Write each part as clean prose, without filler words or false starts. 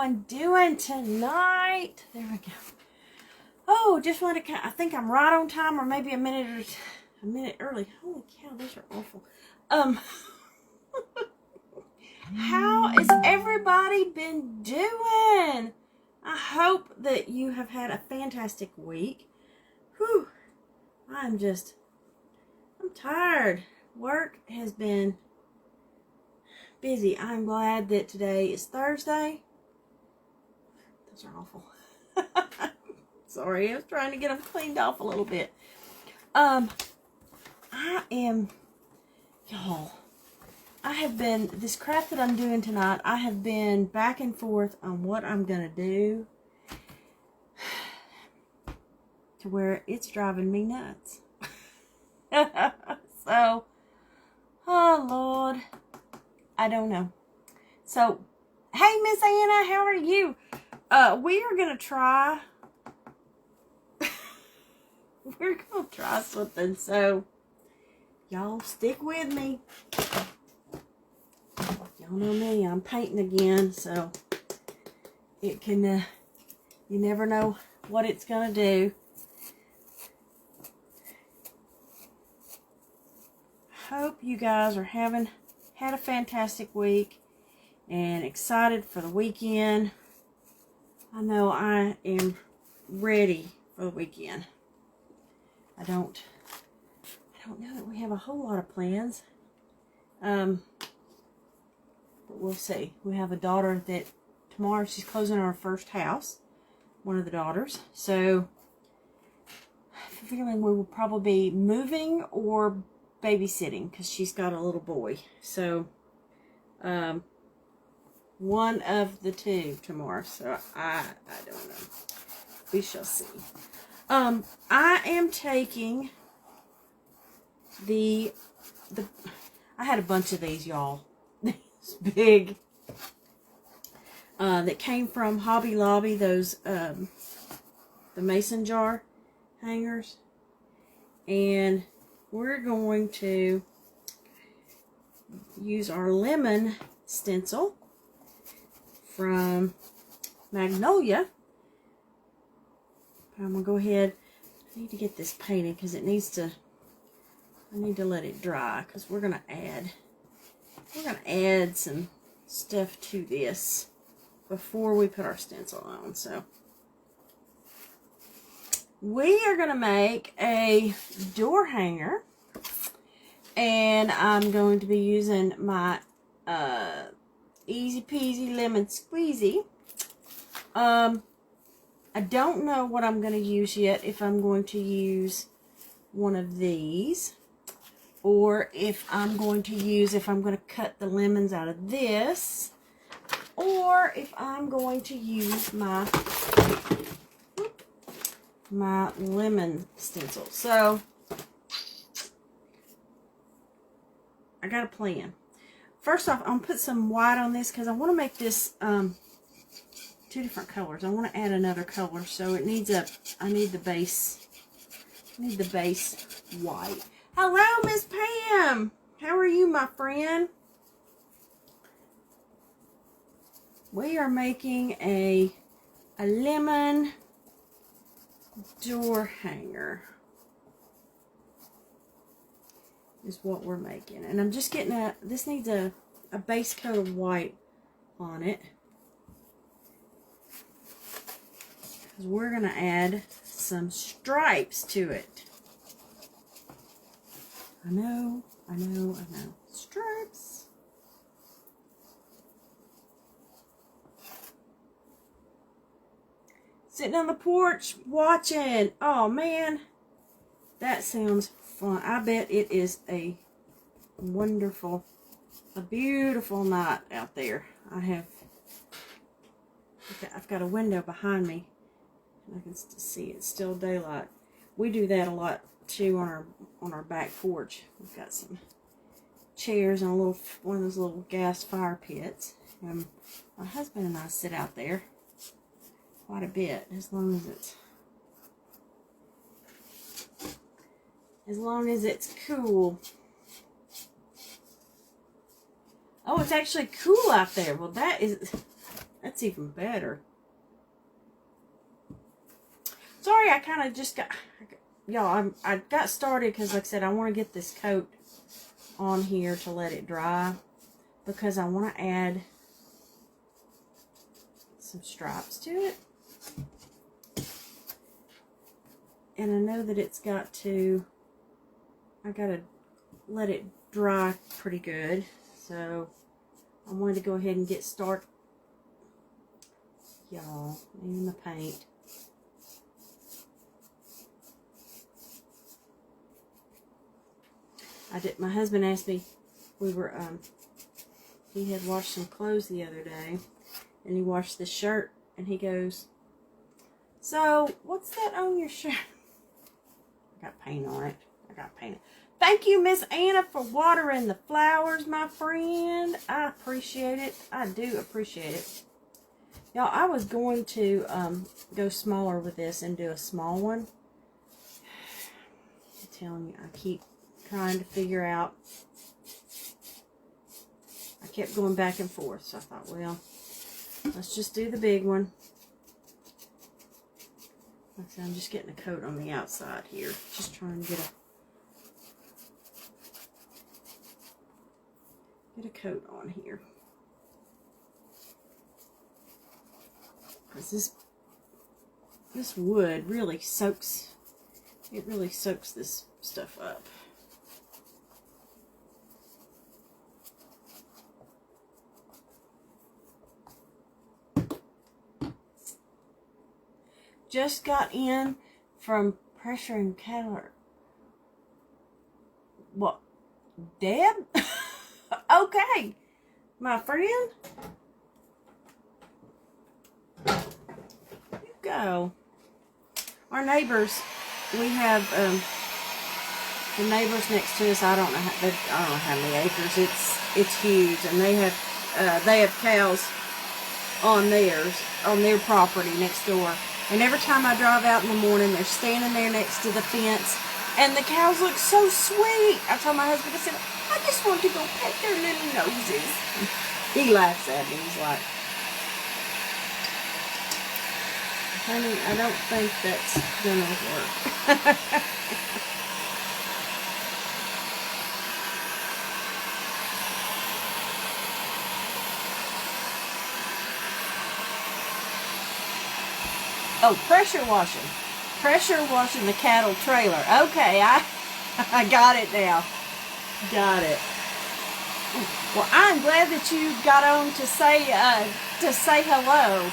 everyone doing tonight? There we go. Oh, just wanted to, I think I'm right on time, or maybe a minute early. Holy cow, these are awful. How has everybody been doing? I hope that you have had a fantastic week. Whew. I'm tired. Work has been busy. I'm glad that today is Thursday. Those are awful. Sorry, I was trying to get them cleaned off a little bit. This craft that I'm doing tonight, I have been back and forth on what I'm going to do to where it's driving me nuts. So, oh Lord, I don't know. So, hey Miss Anna, how are you? We are going to try, something, so y'all stick with me. Y'all know me, I'm painting again, so it can, you never know what it's going to do. Hope you guys are had a fantastic week and excited for the weekend. I know I am ready for the weekend. I don't know that we have a whole lot of plans. But we'll see. We have a daughter that tomorrow she's closing our first house. One of the daughters. So I'm feeling we will probably be moving or babysitting because she's got a little boy. So one of the two tomorrow. So I don't know. We shall see. I am taking I had a bunch of these, y'all. These big that came from Hobby Lobby, those the mason jar hangers. And we're going to use our lemon stencil from Magnolia. I'm going to go ahead. I need to get this painted because I need to let it dry because we're going to add some stuff to this before we put our stencil on. So we are going to make a door hanger, and I'm going to be using my Easy Peasy Lemon Squeezy. I don't know what I'm going to use yet, if I'm going to use one of these, or if I'm going to cut the lemons out of this, or if I'm going to use my lemon stencil. So I got a plan. First off, I'm going to put some white on this because I want to make this two different colors. I want to add another color, so it needs I need the base white. Hello, Miss Pam. How are you, my friend? We are making a lemon door hanger. Is what we're making. And I'm just getting this needs a base coat of white on it. Because we're going to add some stripes to it. I know. Stripes. Sitting on the porch watching. Oh man, that sounds fun. I bet it is a beautiful night out there. I've got a window behind me. I can see it's still daylight. We do that a lot too on our back porch. We've got some chairs and one of those little gas fire pits. And my husband and I sit out there quite a bit, as long as it's cool. Oh, it's actually cool out there. Well, that is That's even better. Sorry, I kind of just got, y'all, I got started because, like I said, I want to get this coat on here to let it dry, because I want to add some stripes to it. And I know that it's got to, I got to let it dry pretty good. So I wanted to go ahead and get started. Y'all, in the paint. My husband asked me, he had washed some clothes the other day, and he washed this shirt, and he goes, so, what's that on your shirt? I got paint on it. Thank you, Miss Anna, for watering the flowers, my friend. I appreciate it. I do appreciate it. Y'all, I was going to go smaller with this and do a small one. I'm telling you, I keep trying to figure out. I kept going back and forth, so I thought, well, let's just do the big one. Like I said, I'm just getting a coat on the outside here. Just trying to get a coat on here. Because this wood really soaks, it really soaks this stuff up. Just got in from Pressure and Keller. What? Deb? Okay. My friend. You go. Our neighbors, we have the neighbors next to us. I don't know how many acres. It's huge, and they have cows on their property next door. And every time I drive out in the morning, they're standing there next to the fence, and the cows look so sweet. I told my husband, I said, I just want to go pet their little noses. He laughs at me. He's like, honey, I don't think that's gonna work. Oh, pressure washing the cattle trailer. Okay, I got it now. Got it. Well, I'm glad that you got on to say hello.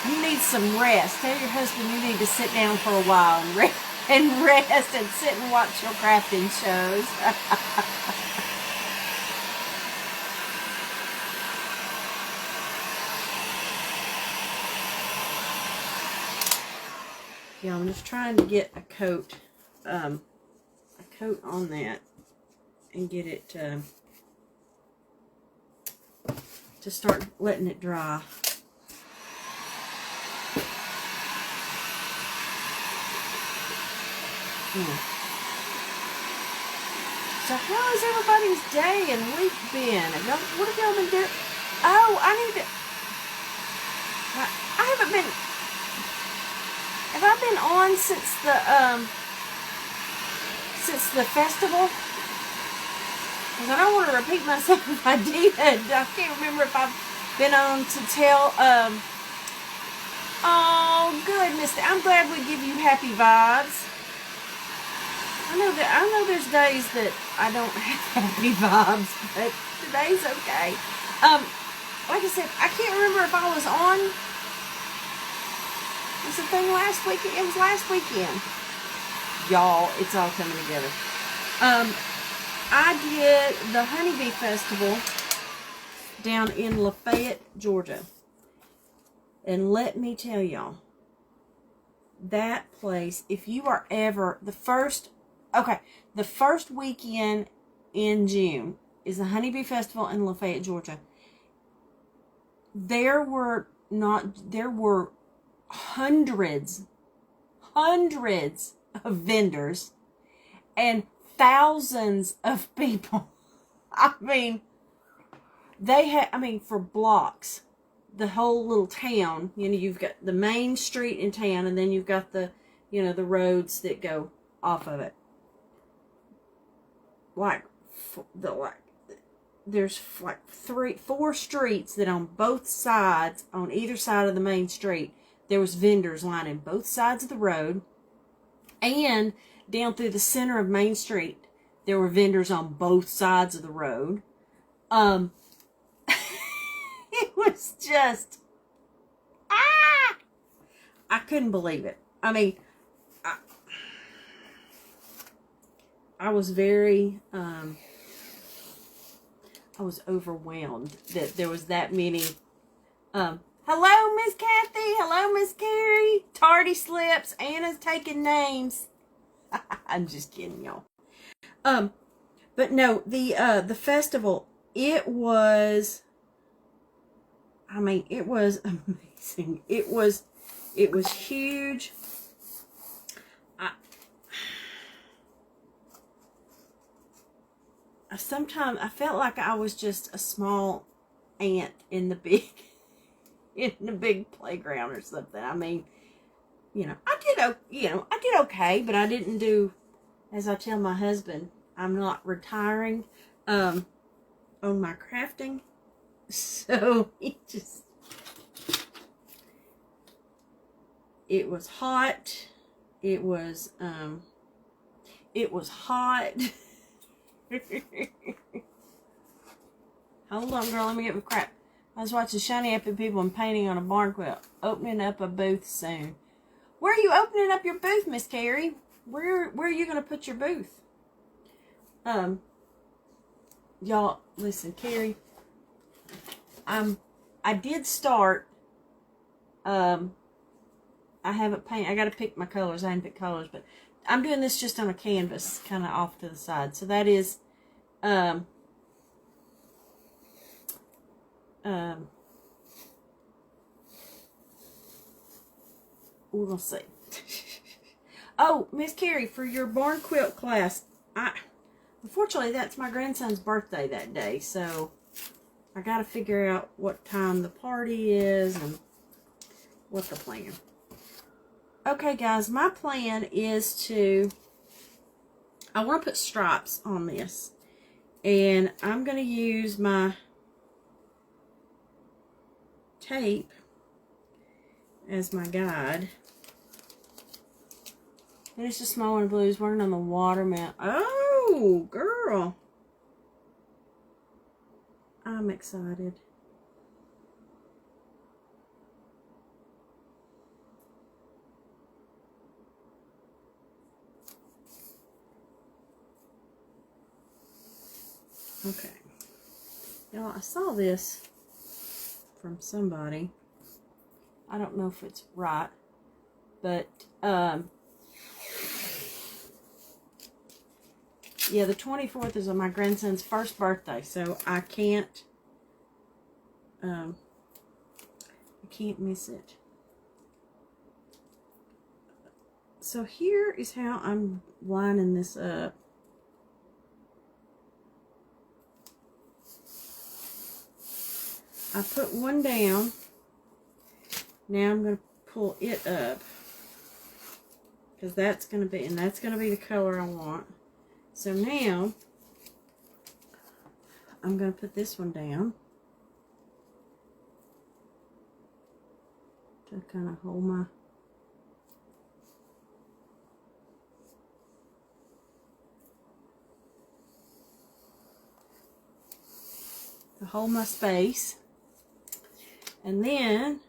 You need some rest. Tell your husband you need to sit down for a while and rest and sit and watch your crafting shows. Yeah, I'm just trying to get a coat on that and get it to start letting it dry. So how has everybody's day and week been? What have y'all been doing? Oh, I haven't been. Have I been on since the festival? Because I don't want to repeat myself if I did. I can't remember if I've been on to tell. Oh goodness! I'm glad we give you happy vibes. I know there's days that I don't have happy vibes, but today's okay. Like I said, I can't remember if I was on. Was the thing last weekend? It was last weekend. Y'all, it's all coming together. I did the Honeybee Festival down in Lafayette, Georgia. And let me tell y'all, that place, if you are ever, the first weekend in June is the Honeybee Festival in Lafayette, Georgia. There were hundreds of vendors and thousands of people. I mean, They had, I mean, for blocks, the whole little town, you know, you've got the main street in town, and then you've got the, you know, the roads that go off of it. Like, there's like 4 streets that on both sides, on either side of the main street, there was vendors lining both sides of the road, and down through the center of Main Street, there were vendors on both sides of the road. It was just, I couldn't believe it. I mean, I was very, I was overwhelmed that there was that many. Hello, Miss Kathy. Hello, Miss Carrie. Tardy slips. Anna's taking names. I'm just kidding, y'all. But no, the festival, it was, I mean, it was amazing. It was huge. Sometimes I felt like I was just a small ant in the big playground or something. I mean, you know, I did okay, but I didn't do, as I tell my husband, I'm not retiring on my crafting. So it was hot. It was hot. Hold on, girl, let me get my crap. I was watching Shiny Happy People and painting on a barn quilt. Opening up a booth soon. Where are you opening up your booth, Miss Carrie? Where are you going to put your booth? Y'all, listen, Carrie. I did start. I haven't painted. I got to pick my colors. I haven't picked colors, but I'm doing this just on a canvas, kind of off to the side. So that is, we're gonna see. Oh, Miss Carrie, for your barn quilt class, unfortunately that's my grandson's birthday that day, so I gotta figure out what time the party is and what the plan. Okay, guys, my plan is I want to put stripes on this, and I'm going to use my tape as my guide. Finish the small one blues, working on the watermelon. Oh, girl. I'm excited. Okay. Y'all, I saw this from somebody. I don't know if it's right, but yeah, the 24th is my grandson's first birthday, so I can't miss it. So here is how I'm lining this up. I put one down. Now I'm going to pull it up, because that's going to be, and that's going to be the color I want. So now I'm going to put this one down to kind of hold my, space. And then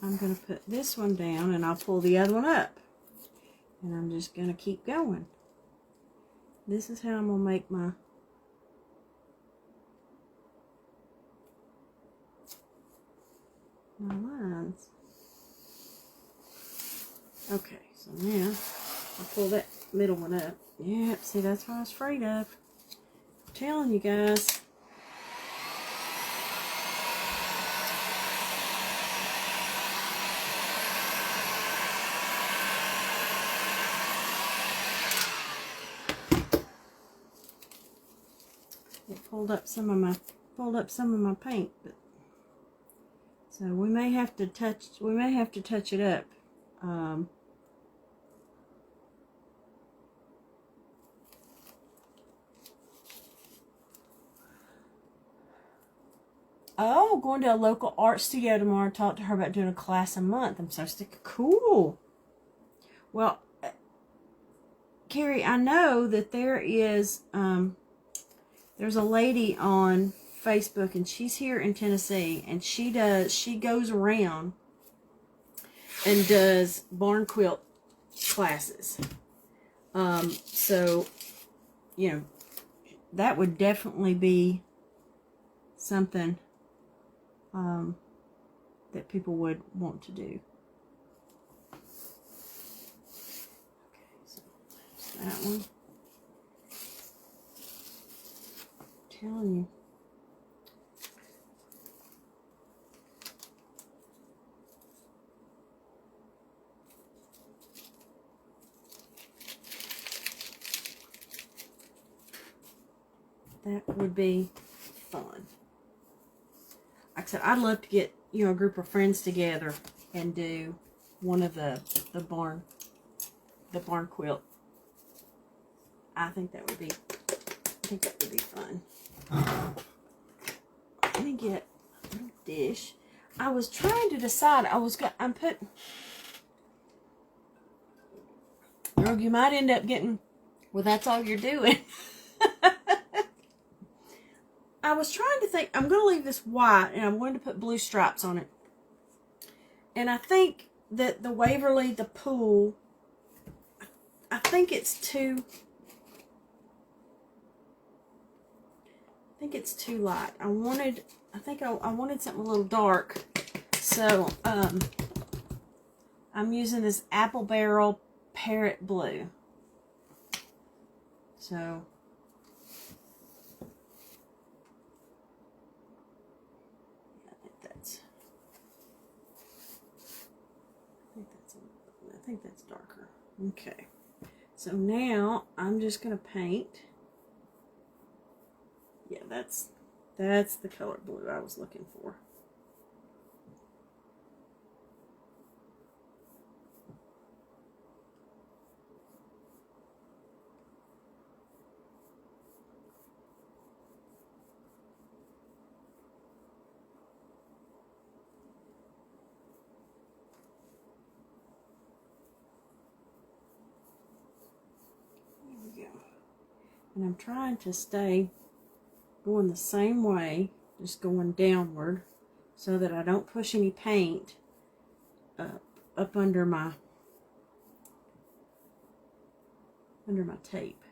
I'm going to put this one down, and I'll pull the other one up. And I'm just going to keep going. This is how I'm going to make my lines. Okay, so now I'll pull that middle one up. Yep, see, that's what I was afraid of. I'm telling you guys. pulled up some of my paint, but so we may have to touch it up. Oh, going to a local art studio tomorrow. Talk to her about doing a class a month. I'm so sick. Cool. Well, Carrie, I know that there's a lady on Facebook, and she's here in Tennessee, and she goes around and does barn quilt classes. So, you know, that would definitely be something that people would want to do. Okay, so there's that one. I'm telling you. That would be fun. Like I said, I'd love to get, you know, a group of friends together and do one of the barn quilt. I think that would be fun. Let me get a dish. I was trying to decide. Girl, you might end up getting, well, that's all you're doing. I was trying to think, I'm going to leave this white, and I'm going to put blue stripes on it. And I think that the Waverly, the pool, I think it's too light. I wanted something a little dark. So, I'm using this Apple Barrel Parrot Blue. So, I think that's darker. Okay. So now I'm just going to paint. Yeah, that's the color blue I was looking for. And I'm trying to stay going the same way, just going downward, so that I don't push any paint up under my tape.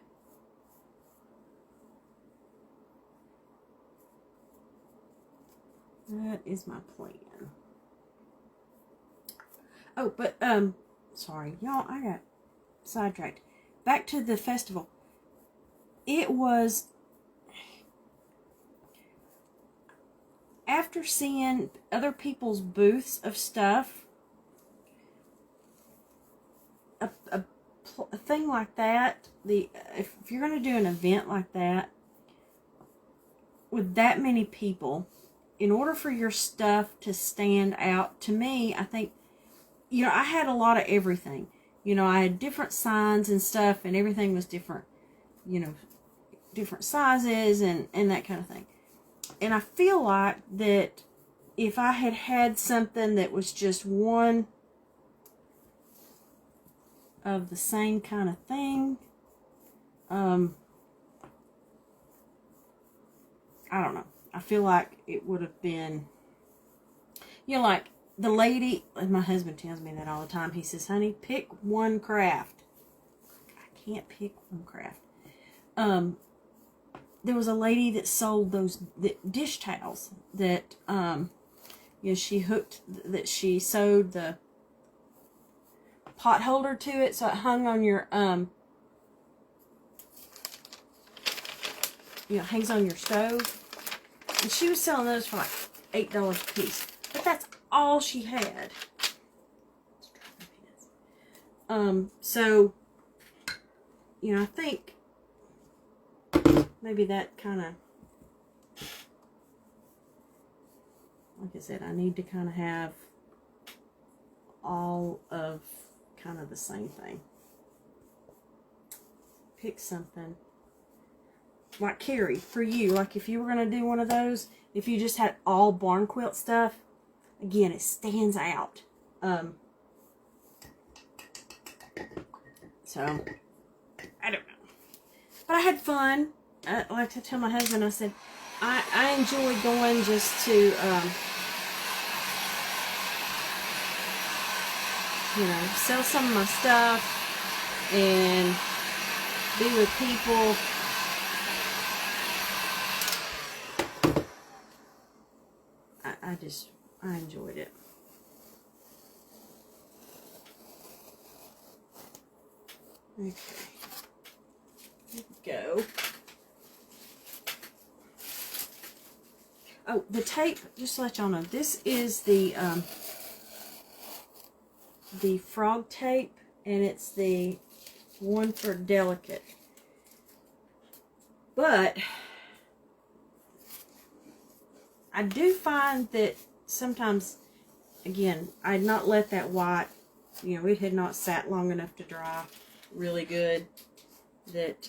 That is my plan. Oh, but sorry, y'all, I got sidetracked. Back to the festival. It was, after seeing other people's booths of stuff, a thing like that, if you're going to do an event like that with that many people, in order for your stuff to stand out, to me, I think, you know, I had a lot of everything. You know, I had different signs and stuff, and everything was different, you know, different sizes and that kind of thing. And I feel like that if I had had something that was just one of the same kind of thing, I don't know. I feel like it would have been, you know, like the lady, and my husband tells me that all the time. He says, honey, pick one craft. I can't pick one craft. There was a lady that sold those dish towels that, you know, she sewed the pot holder to it, so it hung on your, you know, hangs on your stove. And she was selling those for like $8 a piece. But that's all she had. So, you know, I think maybe that kind of like I said, I need to kind of have all of kind of the same thing. Pick something. Like Carrie, for you, like if you were going to do one of those, if you just had all barn quilt stuff, again, it stands out. So, I don't know. But I had fun. Like I tell my husband, I said, I enjoy going just to, you know, sell some of my stuff and be with people. I enjoyed it. Okay. Here we go. Oh, the tape, just to let y'all know, this is the frog tape, and it's the one for delicate. But I do find that sometimes, again, I had not let that white, you know, it had not sat long enough to dry really good, that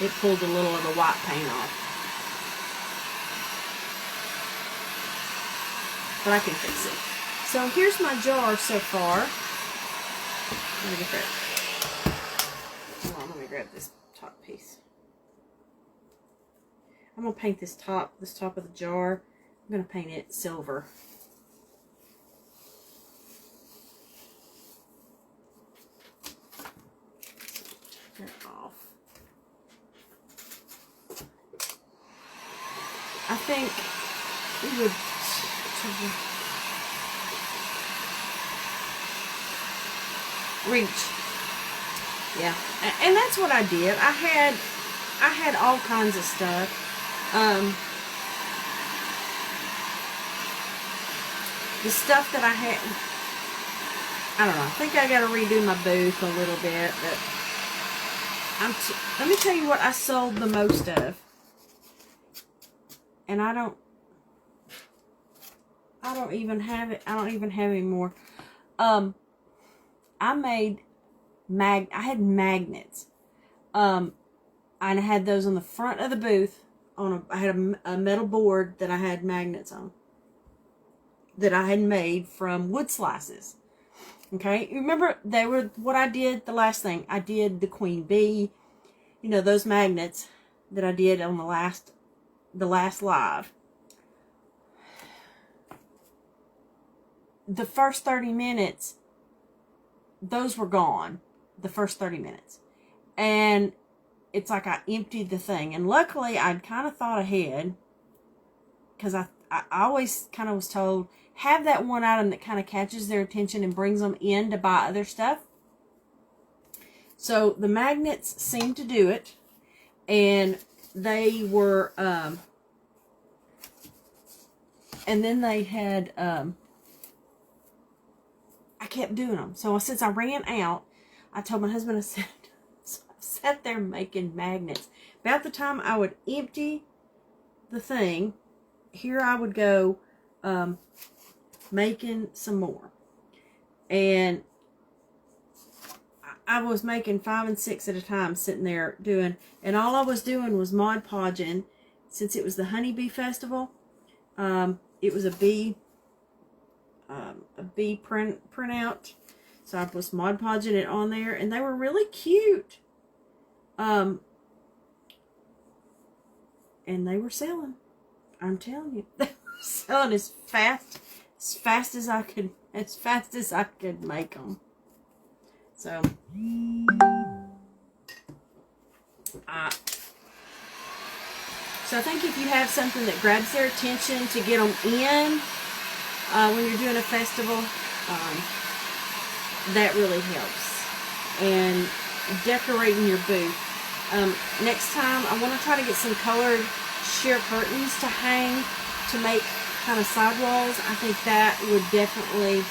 it pulled a little of the white paint off. But I can fix it. So here's my jar so far. Let me get that. Hold on, let me grab this top piece. I'm gonna paint this top of the jar. I'm gonna paint it silver. Take that off. I think we would reach. Yeah, and that's what I did. I had all kinds of stuff. The stuff that I had, I don't know. I think I got to redo my booth a little bit, but let me tell you what I sold the most of. And I don't even have it. I don't even have any more. I had magnets. I had those on the front of the booth. I had a metal board that I had magnets on, that I had made from wood slices. Okay, remember they were what I did. The last thing I did, the queen bee. You know, those magnets that I did on the last live. The first 30 minutes, those were gone. The first 30 minutes. And it's like I emptied the thing. And luckily, I'd kind of thought ahead. Because I always kind of was told, have that one item that kind of catches their attention and brings them in to buy other stuff. So the magnets seemed to do it. And they were, and then they had, I kept doing them. So since I ran out, I told my husband, I said, so I sat there making magnets. About the time I would empty the thing, here I would go making some more. And I was making 5 and 6 at a time, sitting there doing, and all I was doing was Mod Podging. Since it was the Honeybee Festival, it was a bee printout, so I was Mod Podging it on there, and they were really cute. And they were selling. I'm telling you, they were selling as fast as I could make them. So, so I think if you have something that grabs their attention to get them in when you're doing a festival, that really helps. And decorating your booth. Next time, I want to try to get some colored sheer curtains to hang to make kind of sidewalls. I think that would definitely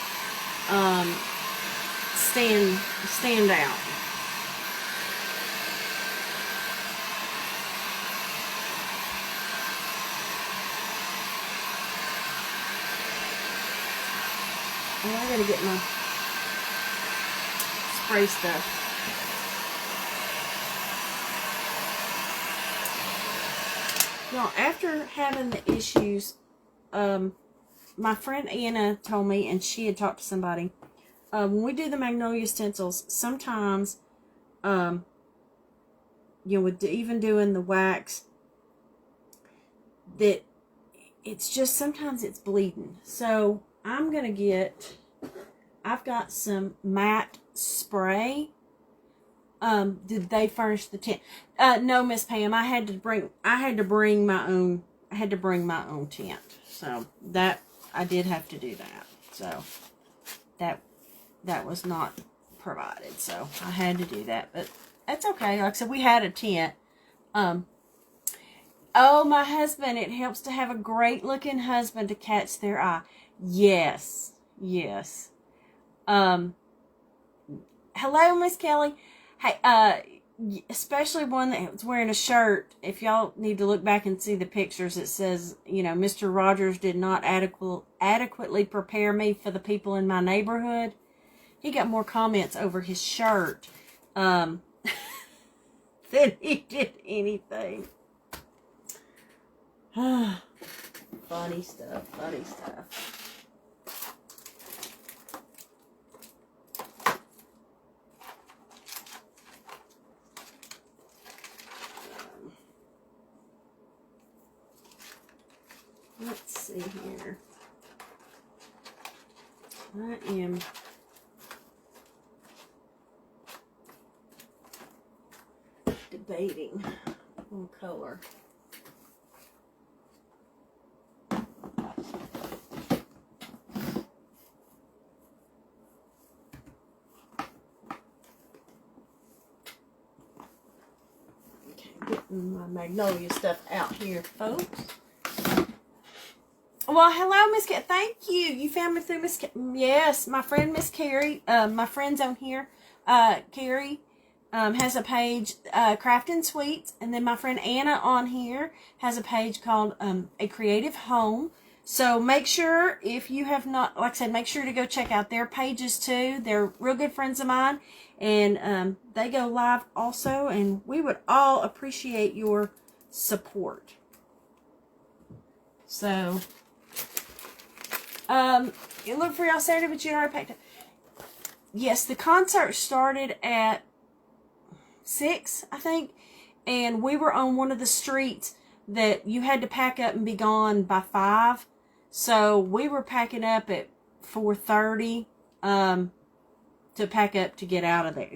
stand out. And I gotta get my spray stuff. Now, after having the issues, my friend Anna told me, and she had talked to somebody, when we do the magnolia stencils, sometimes, you know, with even doing the wax, that it's just, sometimes it's bleeding. So, I'm going to get, I've got some matte spray. Did they furnish the tent? No, Miss Pam. I had to bring my own tent. So that I did have to do that. So that was not provided. So I had to do that, but that's okay. Like I said, we had a tent. Oh, my husband, it helps to have a great looking husband to catch their eye. Yes. Yes. Hello, Miss Kelly. Hey, especially one that's wearing a shirt. If y'all need to look back and see the pictures, it says, you know, Mr. Rogers did not adequately prepare me for the people in my neighborhood. He got more comments over his shirt than he did anything. Funny stuff, funny stuff. Let's see here. I am debating on color. Okay, getting my magnolia stuff out here, folks. Well, hello, Miss Carrie. Thank you. You found me through Miss Yes, my friend Miss Carrie. My friends on here. Carrie has a page, Crafting Sweets. And then my friend Anna on here has a page called A Creative Home. So make sure, if you have not, like I said, make sure to go check out their pages too. They're real good friends of mine. And they go live also. And we would all appreciate your support. So... you look for y'all Saturday, but you already packed up. Yes, the concert started at 6, I think, and we were on one of the streets that you had to pack up and be gone by 5. So we were packing up at 4:30 to pack up to get out of there,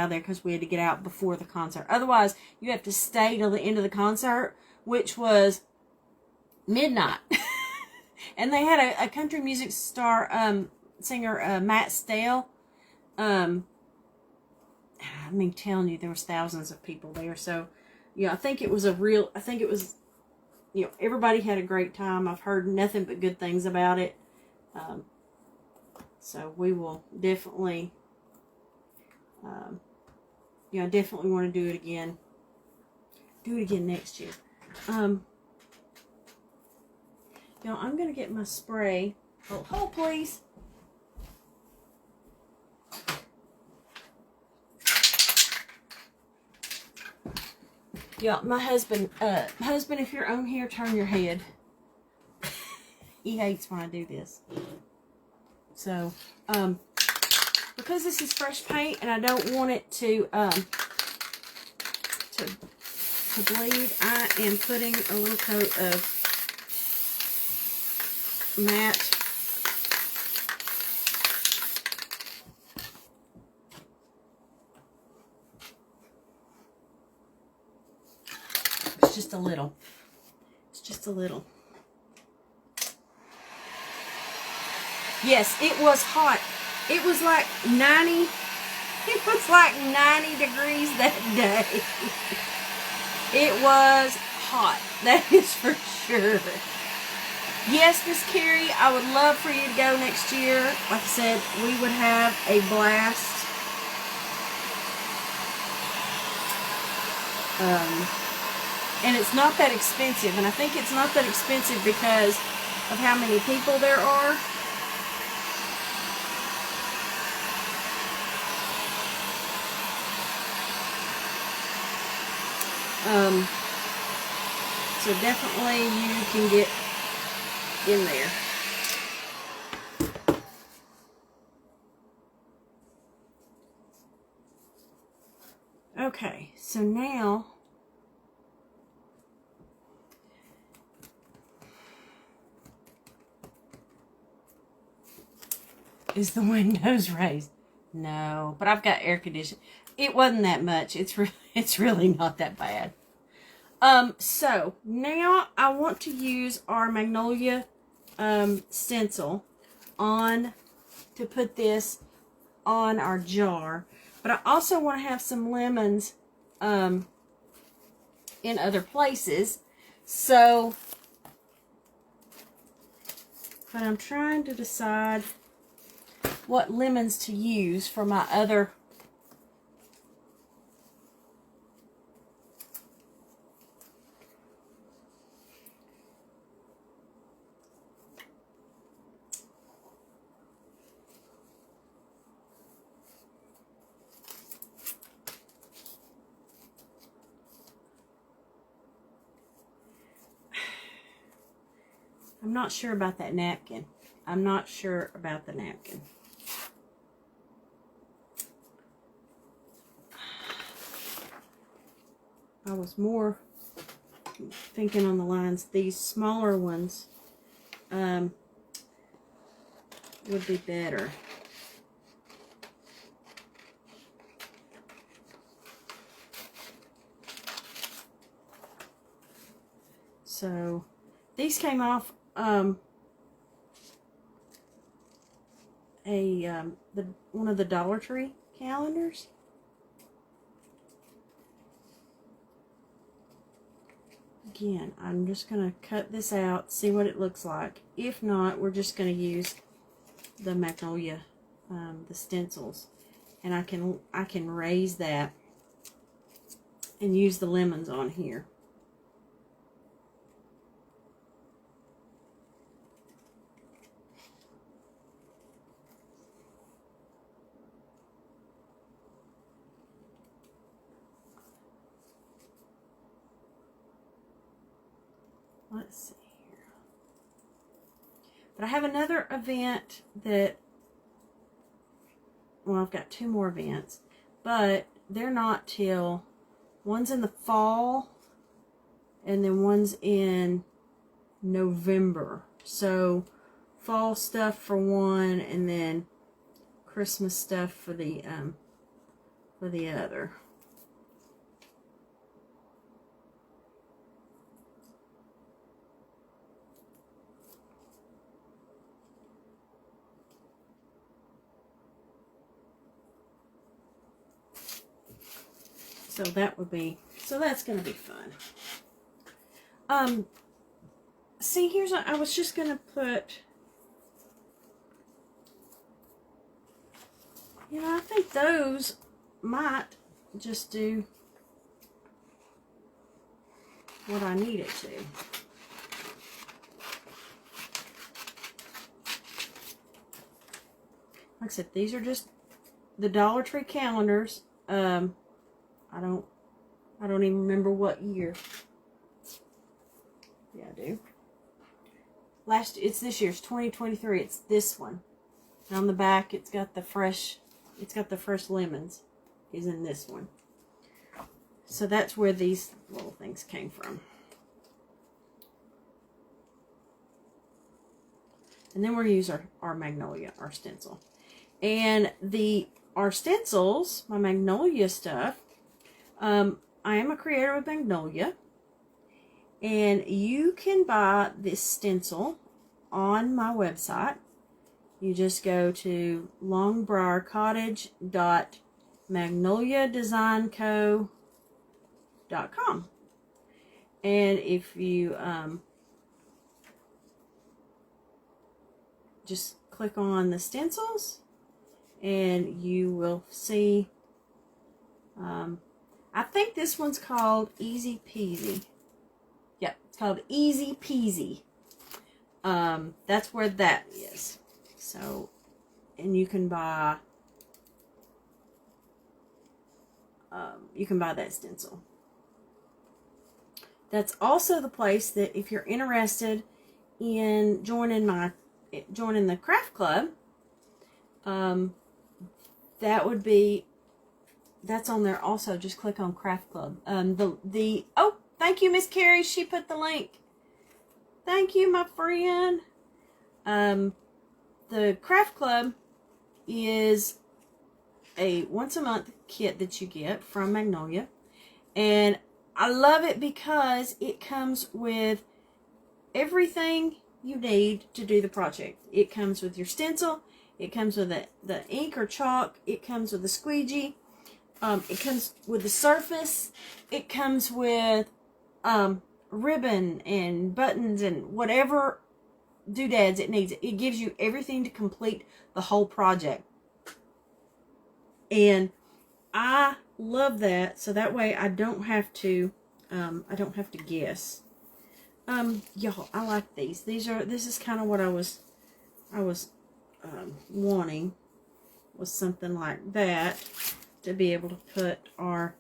because we had to get out before the concert. Otherwise, you have to stay till the end of the concert, which was midnight. And they had a country music star, singer, Matt Stale. I mean, telling you, there was thousands of people there. So, you know, I think it was, you know, everybody had a great time. I've heard nothing but good things about it. So we will definitely, you know, definitely want to do it again. Do it again next year. Now, I'm going to get my spray. Hold, please. Yeah, my husband, if you're on here, turn your head. He hates when I do this. So, because this is fresh paint and I don't want it to bleed, I am putting a little coat of matte it's just a little. It's just a little. Yes, it was hot. It was like 90. It was like 90 degrees that day. It was hot. That is for sure. Yes, Miss Carrie, I would love for you to go next year. Like I said, we would have a blast. And it's not that expensive. And I think it's not that expensive because of how many people there are. So definitely you can get in there. Okay, so now is the windows raised? No, but I've got air conditioning. It wasn't that much. It's really not that bad. So now I want to use our magnolia stencil on to put this on our jar, but I also want to have some lemons in other places. So, but I'm trying to decide what lemons to use for my other I'm not sure about that napkin. I'm not sure about the napkin. I was more thinking on the lines, these smaller ones would be better. So these came off one of the Dollar Tree calendars. Again, I'm just going to cut this out, see what it looks like. If not, we're just going to use the magnolia, the stencils, and I can raise that and use the lemons on here. Let's see here. But I have another event that, well, I've got two more events, but they're not till, one's in the fall and then one's in November. So fall stuff for one and then Christmas stuff for the other. So that would be, so that's going to be fun. See, here's what I was just going to put, you know, I think those might just do what I need it to. Like I said, these are just the Dollar Tree calendars. I don't even remember what year. Yeah, I do. It's this year's 2023. It's this one. And on the back, it's got the fresh lemons is in this one. So that's where these little things came from. And then we're going to use our magnolia, our stencil. And our stencils, my magnolia stuff, I am a creator of magnolia. And you can buy this stencil on my website. You just go to longbriarcottage.magnoliadesignco.com. And if you just click on the stencils, and you will see, I think this one's called Easy Peasy. Yep, it's called Easy Peasy. That's where that is. So, and you can buy that stencil. That's also the place that if you're interested in joining the craft club, that's on there also. Just click on craft club. Oh, thank you, Miss Carrie. She put the link. Thank you, my friend. The craft club is a once a month kit that you get from Magnolia, and I love it because it comes with everything you need to do the project. It comes with your stencil, it comes with the ink or chalk, it comes with the squeegee, it comes with the surface, it comes with ribbon and buttons and whatever doodads it needs. It gives you everything to complete the whole project. And I love that, so that way I don't have to guess. Y'all, I like these. This is kind of what I was wanting, was something like that to be able to put our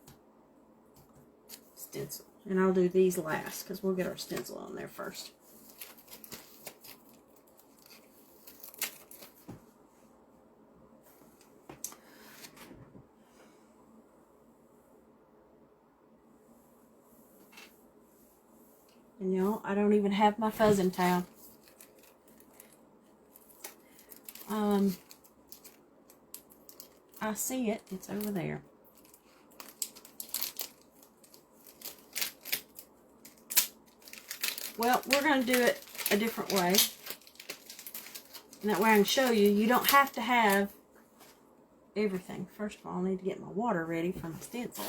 stencil. And I'll do these last because we'll get our stencil on there first. And y'all, I don't even have my fuzzing towel. I see it. It's over there. Well, we're going to do it a different way. And that way I can show you. You don't have to have everything. First of all, I need to get my water ready for my stencil.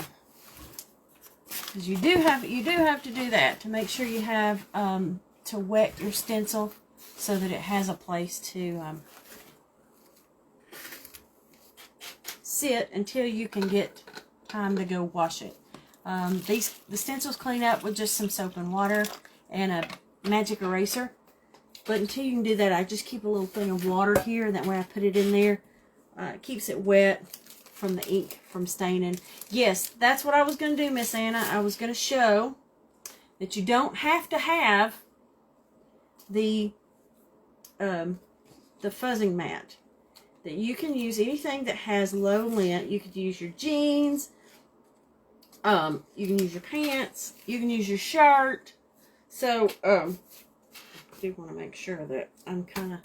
Because you do have to do that to make sure you have to wet your stencil so that it has a place to sit until you can get time to go wash it. The stencils clean up with just some soap and water and a magic eraser. But until you can do that, I just keep a little thing of water here. That way I put it in there. It keeps it wet from the ink from staining. Yes, that's what I was going to do, Miss Anna. I was going to show that you don't have to have the fuzzing mat. That you can use anything that has low lint. You could use your jeans. You can use your pants. You can use your shirt. So, I do want to make sure that I'm kind of...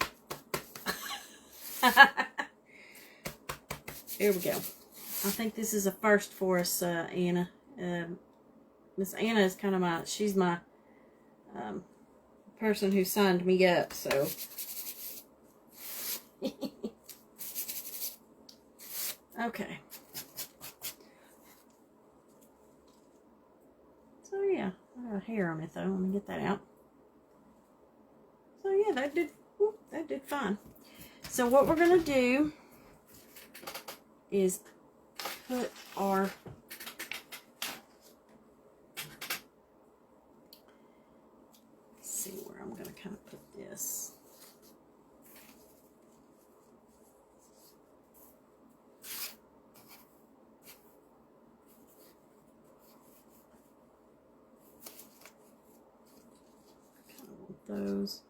Here we go. I think this is a first for us, Anna. Miss Anna is kind of she's my person who signed me up, so. Okay. So yeah, I got a hair on it though. Let me get that out. So yeah, that did fine. So what we're gonna do is put our, let's see where I'm going to kind of put this. Kind of want those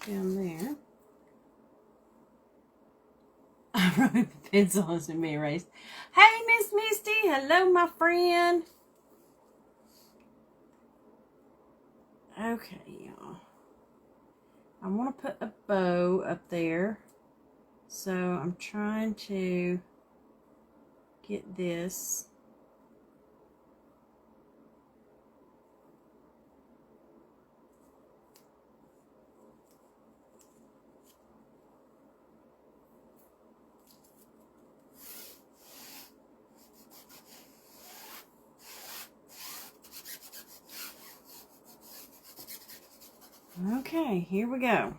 down there. The pencil has to be erased. Hey, Miss Misty. Hello, my friend. Okay, y'all. I want to put a bow up there. So I'm trying to get this. Okay, here we go.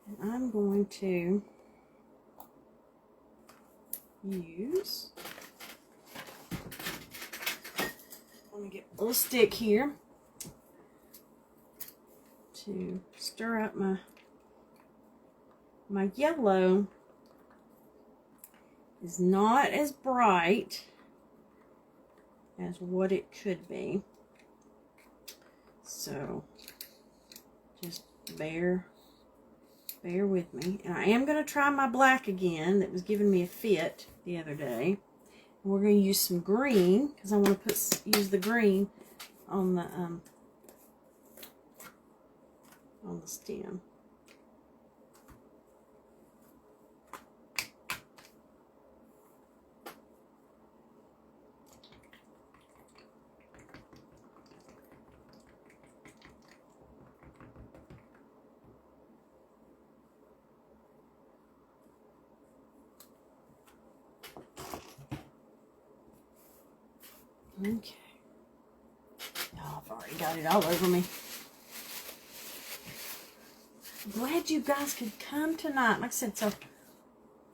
And I'm going to use, let me get a little stick here to stir up my yellow. Is not as bright as what it could be. So just bear with me. And I am going to try my black again that was giving me a fit the other day. And we're going to use some green because I want to use the green on the stem. Okay. Oh, I've already got it all over me. I'm glad you guys could come tonight. Like I said, so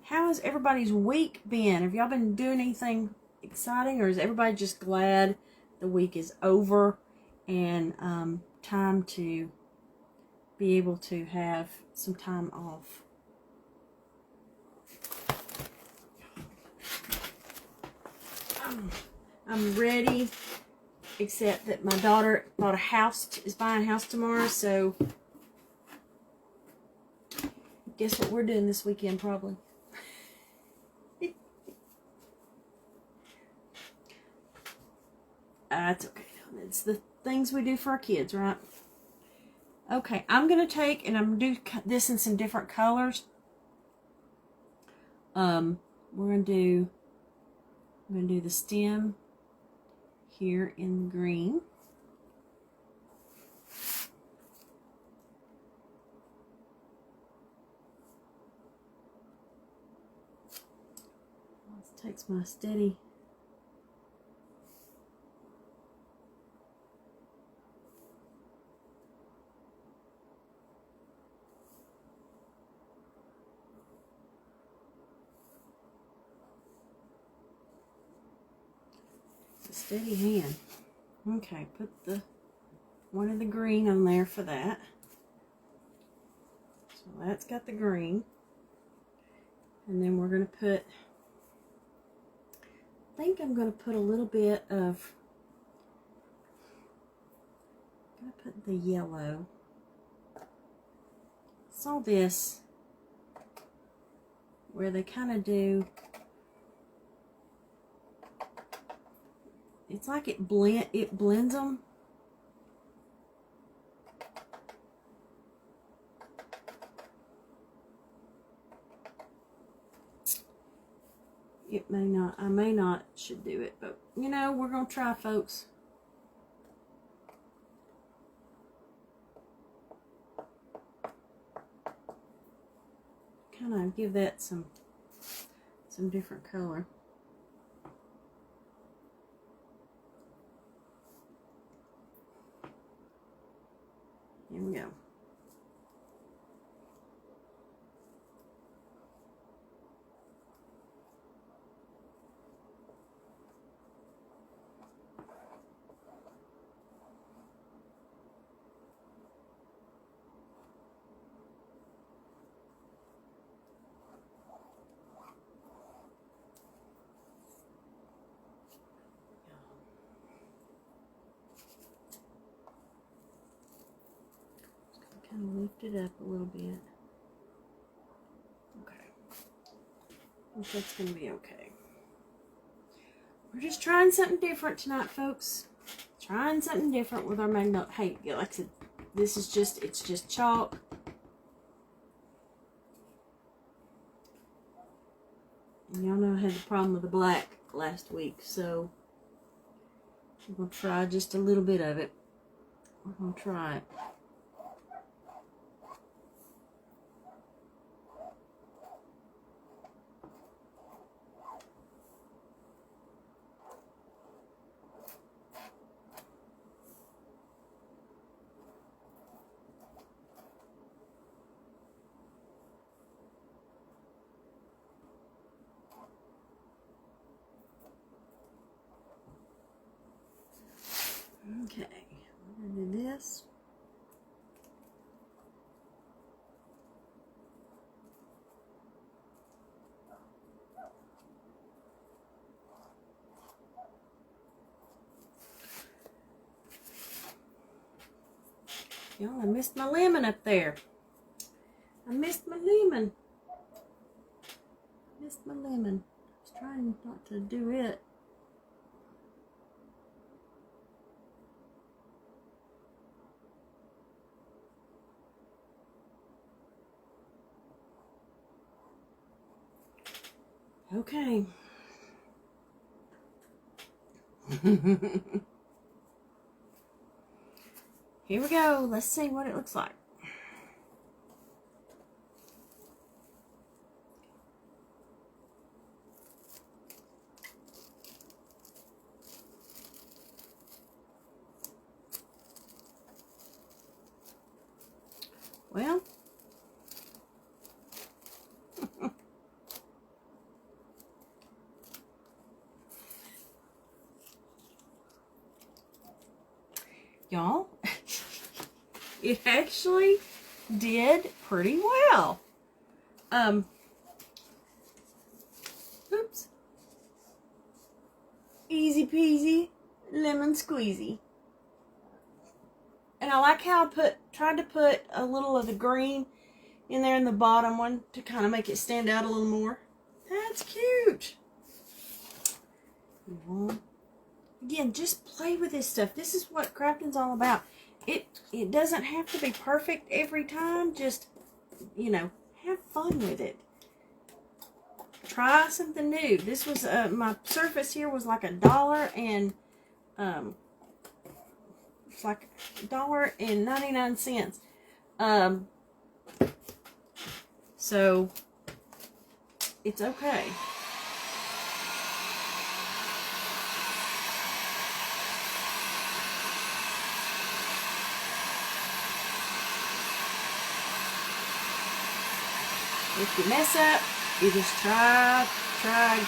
how has everybody's week been? Have y'all been doing anything exciting, or is everybody just glad the week is over and time to be able to have some time off? I'm ready, except that my daughter bought a house, is buying a house tomorrow, so guess what we're doing this weekend probably. It's okay. It's the things we do for our kids, right? Okay, I'm going to take, and I'm going to do this in some different colors. I'm going to do the stem here in the green. This takes my steady. Steady hand. Okay, put one of the green on there for that. So that's got the green. And then we're going to put, I think I'm going to put a little bit of, I'm going to put the yellow. Saw this where they kind of do, it's like it blends them. It may not, I may not should do it, but you know, we're going to try, folks. Kind of give that some different color. Here we go. Kind of lift it up a little bit. Okay. I think that's going to be okay. We're just trying something different tonight, folks. Trying something different with our magnolia. Hey, like I said, this is just, it's just chalk. And y'all know I had the problem with the black last week, so I'm going to try just a little bit of it. We're going to try it. Okay, we're going to do this. Y'all, I missed my lemon up there. I missed my lemon. Missed my lemon. I was trying not to do it. Okay. Here we go. Let's see what it looks like. Well, y'all, it actually did pretty well. Oops. Easy peasy, lemon squeezy. And I like how I tried to put a little of the green in there in the bottom one to kind of make it stand out a little more. That's cute. Again, just play with this stuff. This is what crafting's all about. It doesn't have to be perfect every time. Just, you know, have fun with it. Try something new. This was, my surface here was like $1 and, it's like $1.99. So, it's okay. If you mess up, you just try again.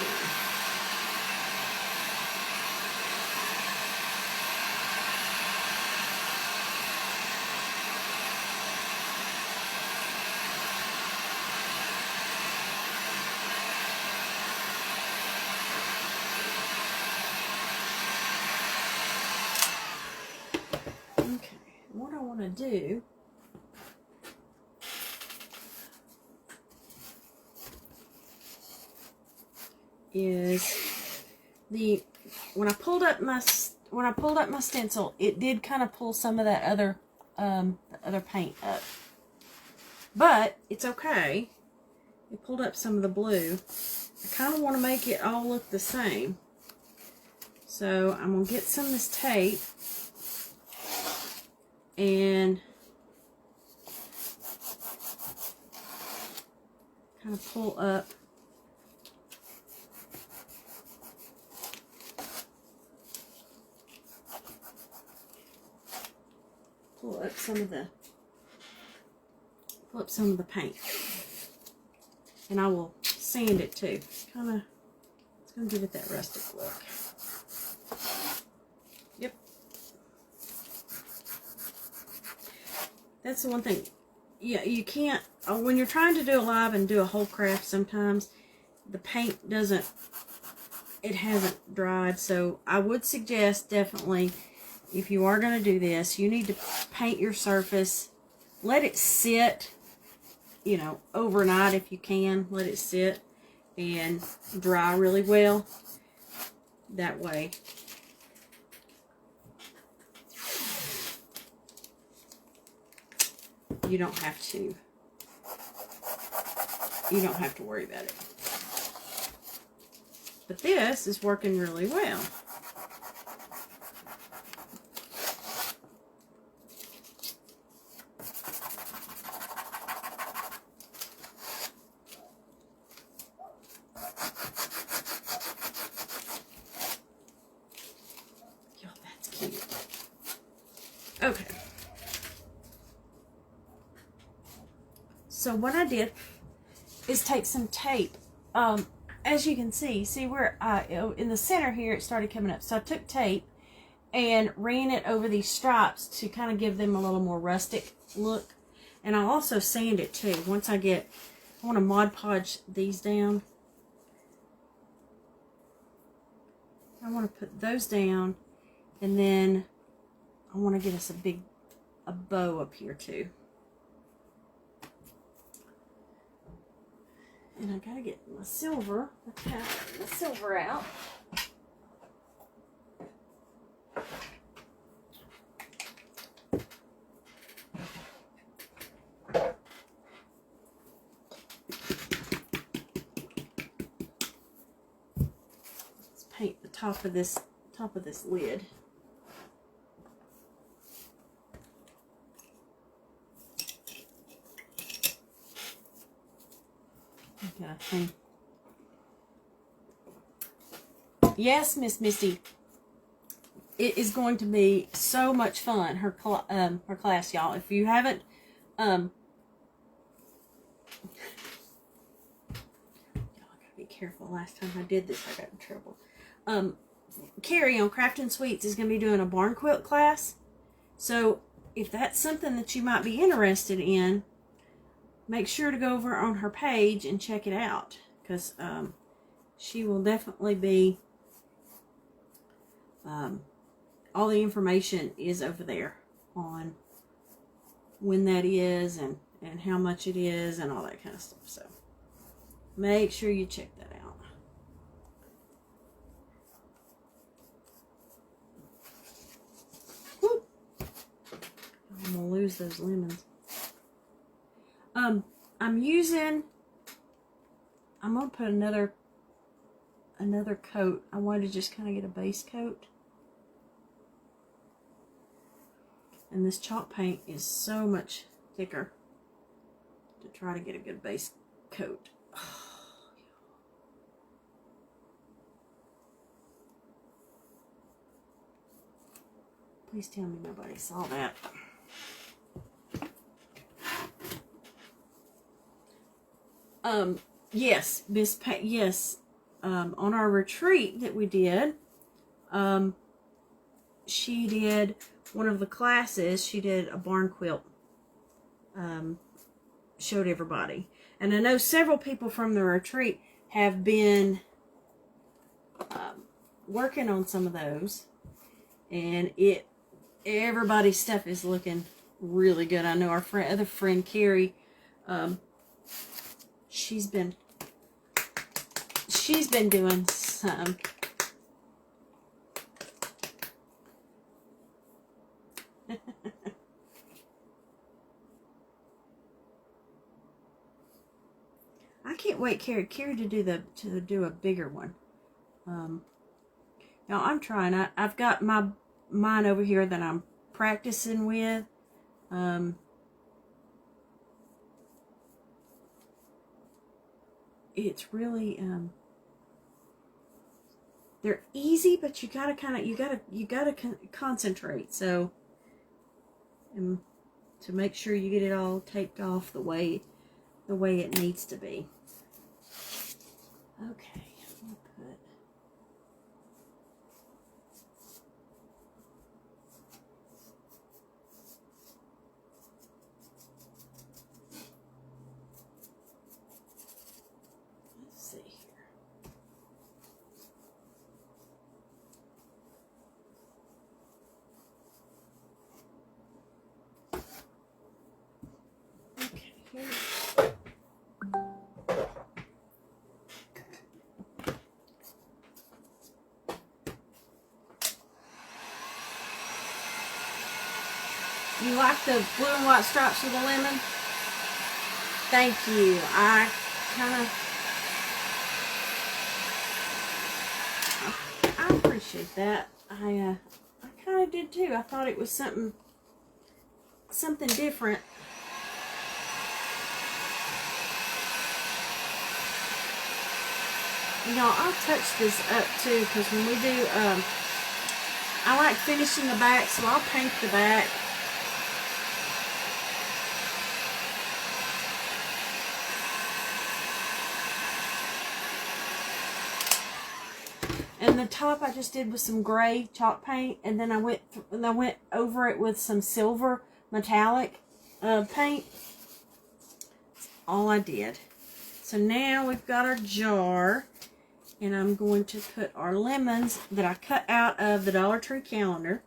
Okay, what I want to do is when I pulled up my stencil, it did kind of pull some of that other paint up, but it's okay. It pulled up some of the blue. I kind of want to make it all look the same, so I'm gonna get some of this tape and kind of pull up some of the paint, and I will sand it too. It's gonna give it that rustic look. Yep, that's the one thing. Yeah, you can't when you're trying to do a live and do a whole craft. Sometimes the paint hasn't dried. So I would suggest definitely, if you are going to do this, you need to paint your surface. Let it sit, you know, overnight if you can. Let it sit and dry really well. That way you don't have to worry about it. But this is working really well. Okay. So what I did is take some tape. As you can see where in the center here it started coming up. So I took tape and ran it over these stripes to kind of give them a little more rustic look. And I'll also sand it too. Once I want to Mod Podge these down. I want to put those down, and then I want to get us a big a bow up here too. And I gotta get my silver, out. Let's paint the top of this lid. Okay. Yes, Miss Misty. It is going to be so much fun. Her class, y'all. If you haven't, y'all gotta be careful. Last time I did this, I got in trouble. Carrie on Crafting Sweets is going to be doing a barn quilt class. So if that's something that you might be interested in, make sure to go over on her page and check it out, because she will definitely be, all the information is over there on when that is and how much it is and all that kind of stuff. So make sure you check that out. Woo. I'm going to lose those lemons. I'm going to put another coat. I wanted to just kind of get a base coat. And this chalk paint is so much thicker to try to get a good base coat. Please tell me nobody saw that. Yes, on our retreat that we did, she did one of the classes. She did a barn quilt, showed everybody. And I know several people from the retreat have been working on some of those, and everybody's stuff is looking really good. I know our other friend Carrie, she's been doing some. I can't wait, Carrie to do a bigger one. Now I'm trying. I've got mine over here that I'm practicing with. It's really they're easy, but you gotta concentrate. So, to make sure you get it all taped off the way it needs to be. Okay, I'm gonna put. Let's see here. Okay, here. You like the blue and white stripes with the lemon? Thank you. I appreciate that. I kind of did too. I thought it was something different. You know, I'll touch this up too, because when we do, I like finishing the back, so I'll paint the back. And the top I just did with some gray chalk paint, and then I went over it with some silver metallic paint. That's all I did. So now we've got our jar, and I'm going to put our lemons that I cut out of the Dollar Tree calendar.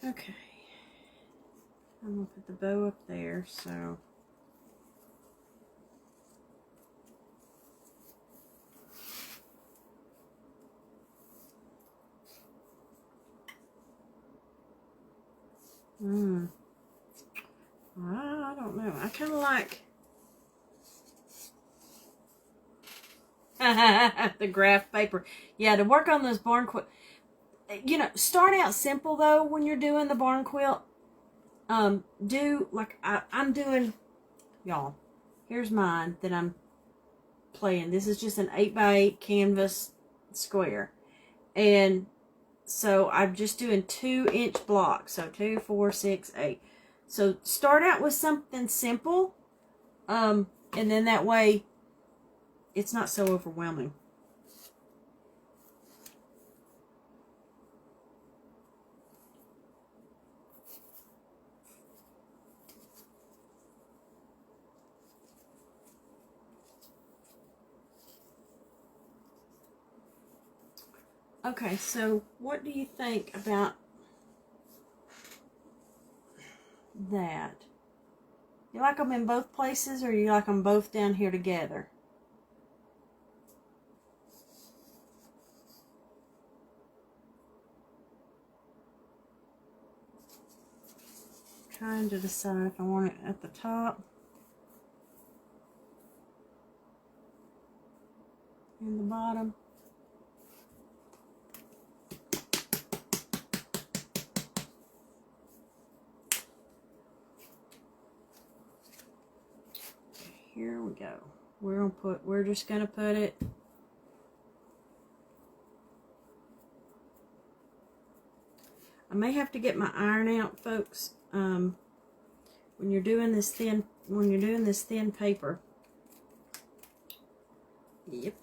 Okay. I'm going to put the bow up there, so... I don't know. I kind of like the graph paper. Yeah, to work on those barn quilt. You know, start out simple though when you're doing the barn quilt. Do like I'm doing, y'all. Here's mine that I'm playing. This is just an 8x8 canvas square, and so I'm just doing 2-inch blocks. So 2, 4, 6, 8. So start out with something simple, and then that way it's not so overwhelming. Okay, so what do you think about that? You like them in both places, or you like them both down here together? Trying to decide if I want it at the top and the bottom. Here we go. We're just gonna put it I may have to get my iron out, folks. When you're doing this thin paper. Yep.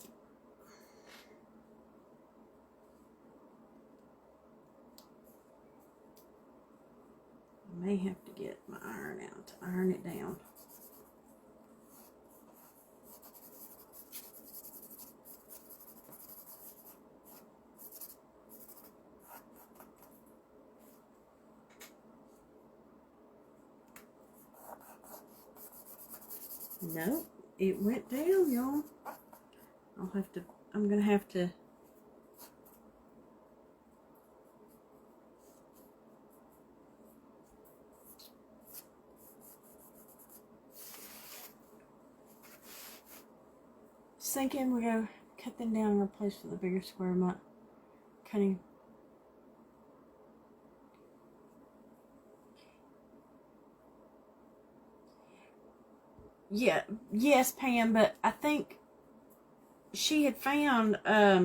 I may have to get my iron out to iron it down. Nope, it went down, y'all. I'm gonna have to thinking we're gonna cut them down and replace with a bigger square. I'm not cutting. Yeah, yes, Pam, but I think she had found that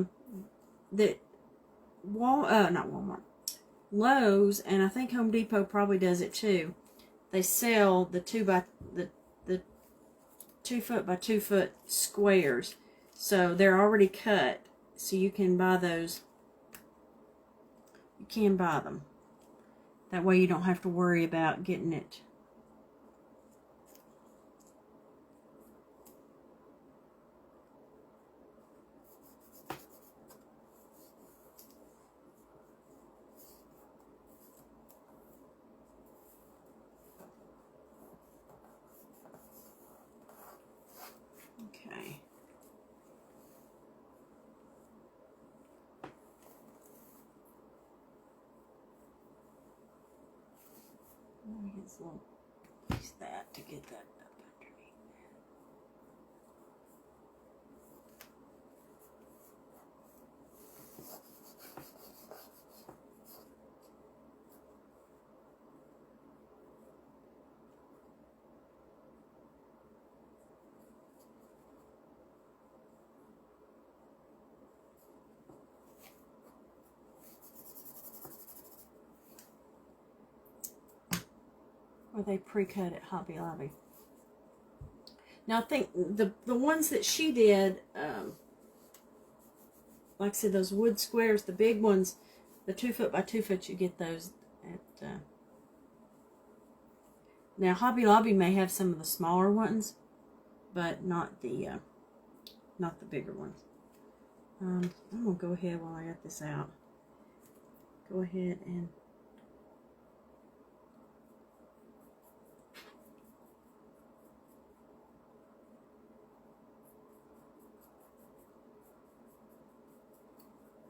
not Walmart, Lowe's, and I think Home Depot probably does it too. They sell the 2 foot by 2 foot squares, so they're already cut, so you can buy those. You can buy them. That way you don't have to worry about getting it. Okay. Let me get some piece that to get that up underneath. Or they pre-cut at Hobby Lobby. Now I think the ones that she did, like I said, those wood squares, the big ones, the 2 foot by 2 foot, you get those at. Now Hobby Lobby may have some of the smaller ones, but not the bigger ones. I'm gonna go ahead while I got this out. Go ahead and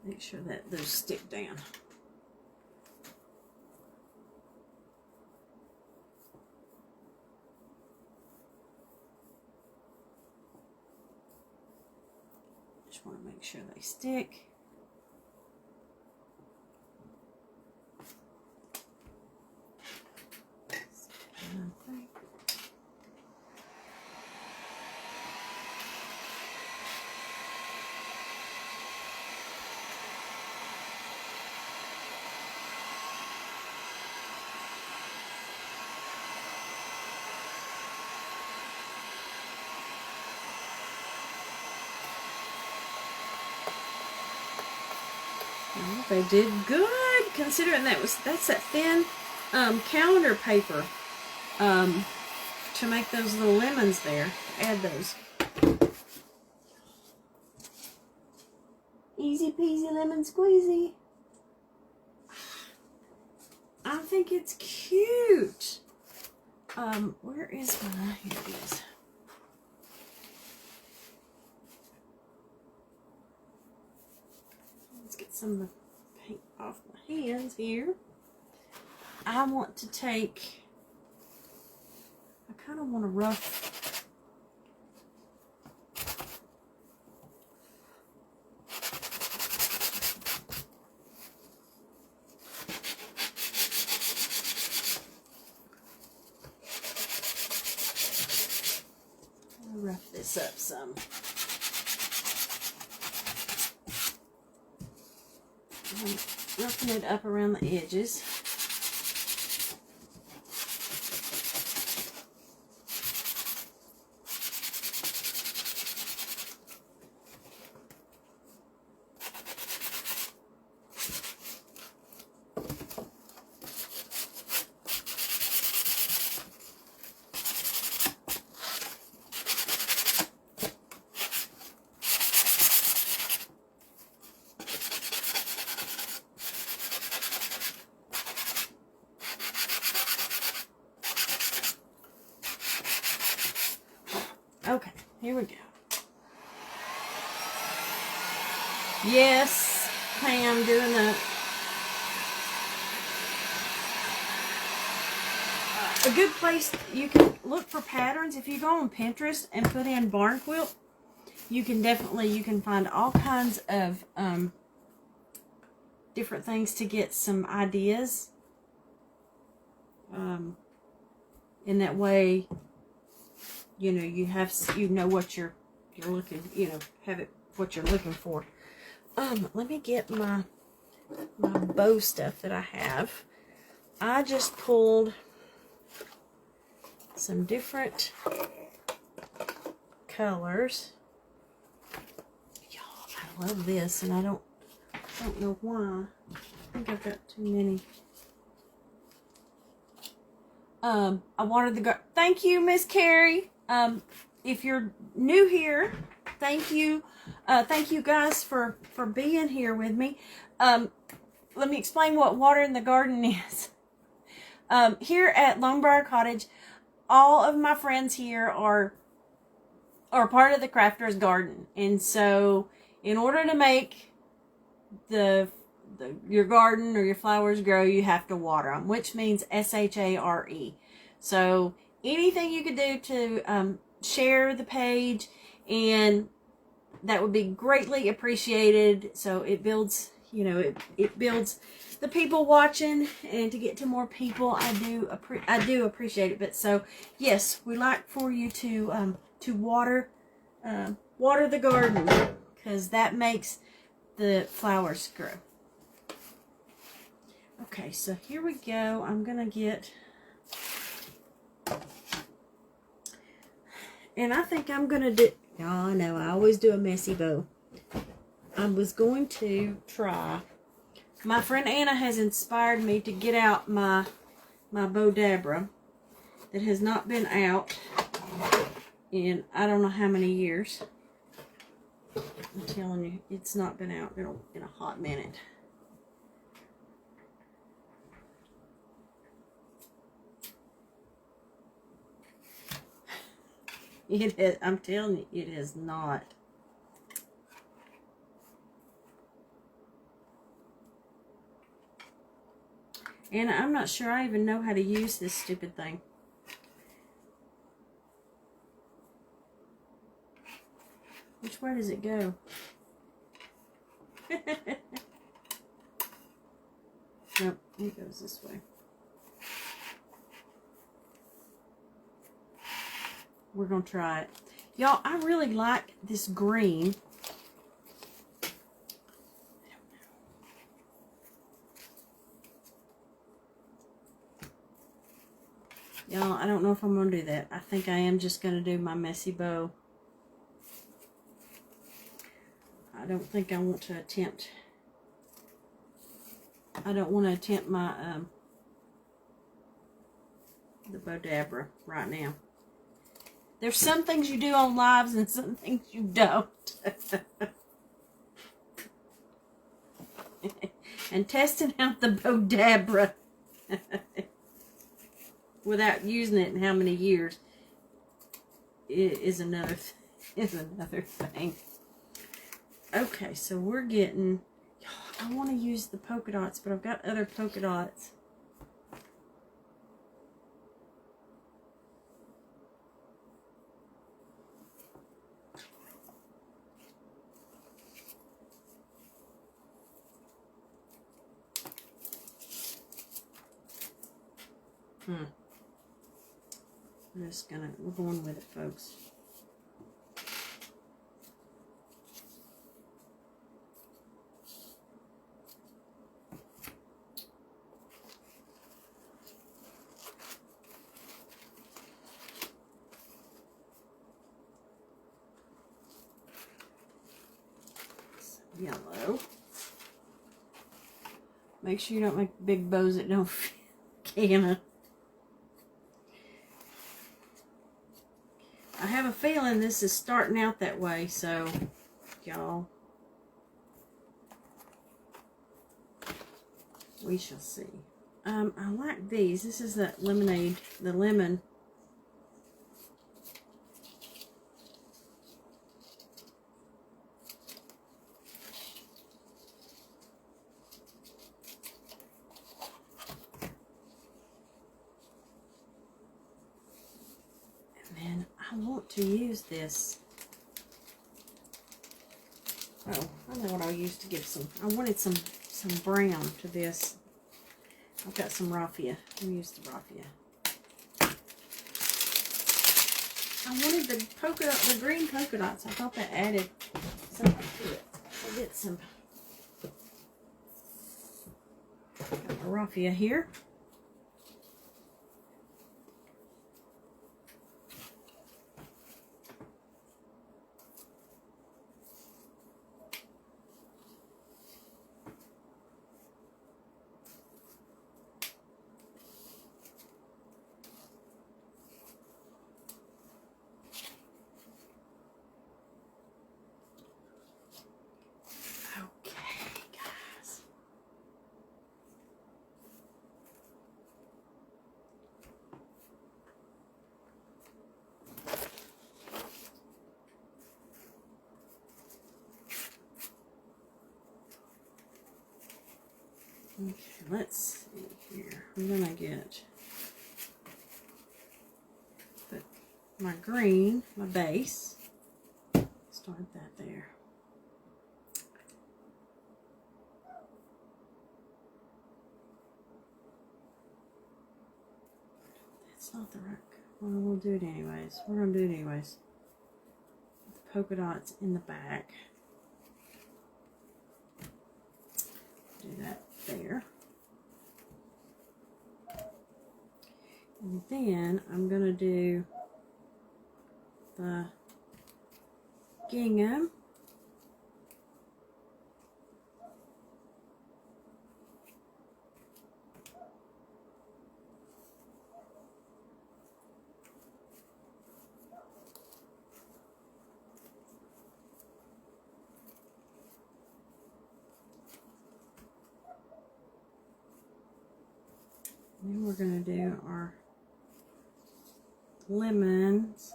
Make sure that those stick down. Just want to make sure they stick. Well, they did good, considering that's that thin calendar paper to make those little lemons there. Add those. Easy peasy lemon squeezy. I think it's cute. Where is my? Here it is. Let's get some of the paint off my hands here. I want to take, I kind of want to rough. Rough this up some. I'm roughing it up around the edges. Okay, here we go. Yes, Pam, doing a good place you can look for patterns. If you go on Pinterest and put in barn quilt, you can find all kinds of different things to get some ideas. In that way, you know what you're looking, have it what you're looking for. Let me get my bow stuff that I have. I just pulled some different colors. Y'all, I love this, and I don't know why. I think I've got too many. I wanted the garden. Thank you, Miss Carrie. If you're new here, thank you. Thank you guys for being here with me. Let me explain what watering the garden is. Here at Long Briar Cottage, all of my friends here are part of the Crafter's Garden. And so in order to make your garden or your flowers grow, you have to water them, which means S-H-A-R-E. So anything you could do to share the page, and that would be greatly appreciated. So it builds, it builds the people watching, and to get to more people, I do appreciate it. But so yes, we like for you to water the garden, because that makes the flowers grow. Okay, so here we go. I'm gonna get, and I think I'm gonna do, oh no, I always do a messy bow. I was going to try, my friend Anna has inspired me to get out my Bow Dabra that has not been out in I don't know how many years. I'm telling you, it's not been out in a hot minute. It is, I'm telling you, it is not. And I'm not sure I even know how to use this stupid thing. Which way does it go? Nope, it goes this way. We're going to try it. Y'all, I really like this green. Y'all, I don't know if I'm going to do that. I think I am just going to do my messy bow. I don't think I want to attempt. I don't want to attempt my the Bodabra right now. There's some things you do on lives and some things you don't. And testing out the Bodabra without using it in how many years is another thing. Okay, so we're getting. I want to use the polka dots, but I've got other polka dots. We're going with it, folks. Yellow. Make sure you don't make big bows that don't can. I have a feeling this is starting out that way, so y'all, we shall see. I like these. This is that lemonade, the lemon. I want to use this. Oh, I know what I'll use to give some. I wanted some brown to this. I've got some raffia. I'll use the raffia. I wanted the polka dot, the green polka dots. I thought that added something to it. I'll get some. Got my raffia here. Okay, let's see here. I'm gonna put my green, my base. Start that there. That's not the right. Well, we'll do it anyways. We're gonna do it anyways. The polka dots in the back. Do that there. And then I'm going to do the gingham. Then we're going to do our lemons.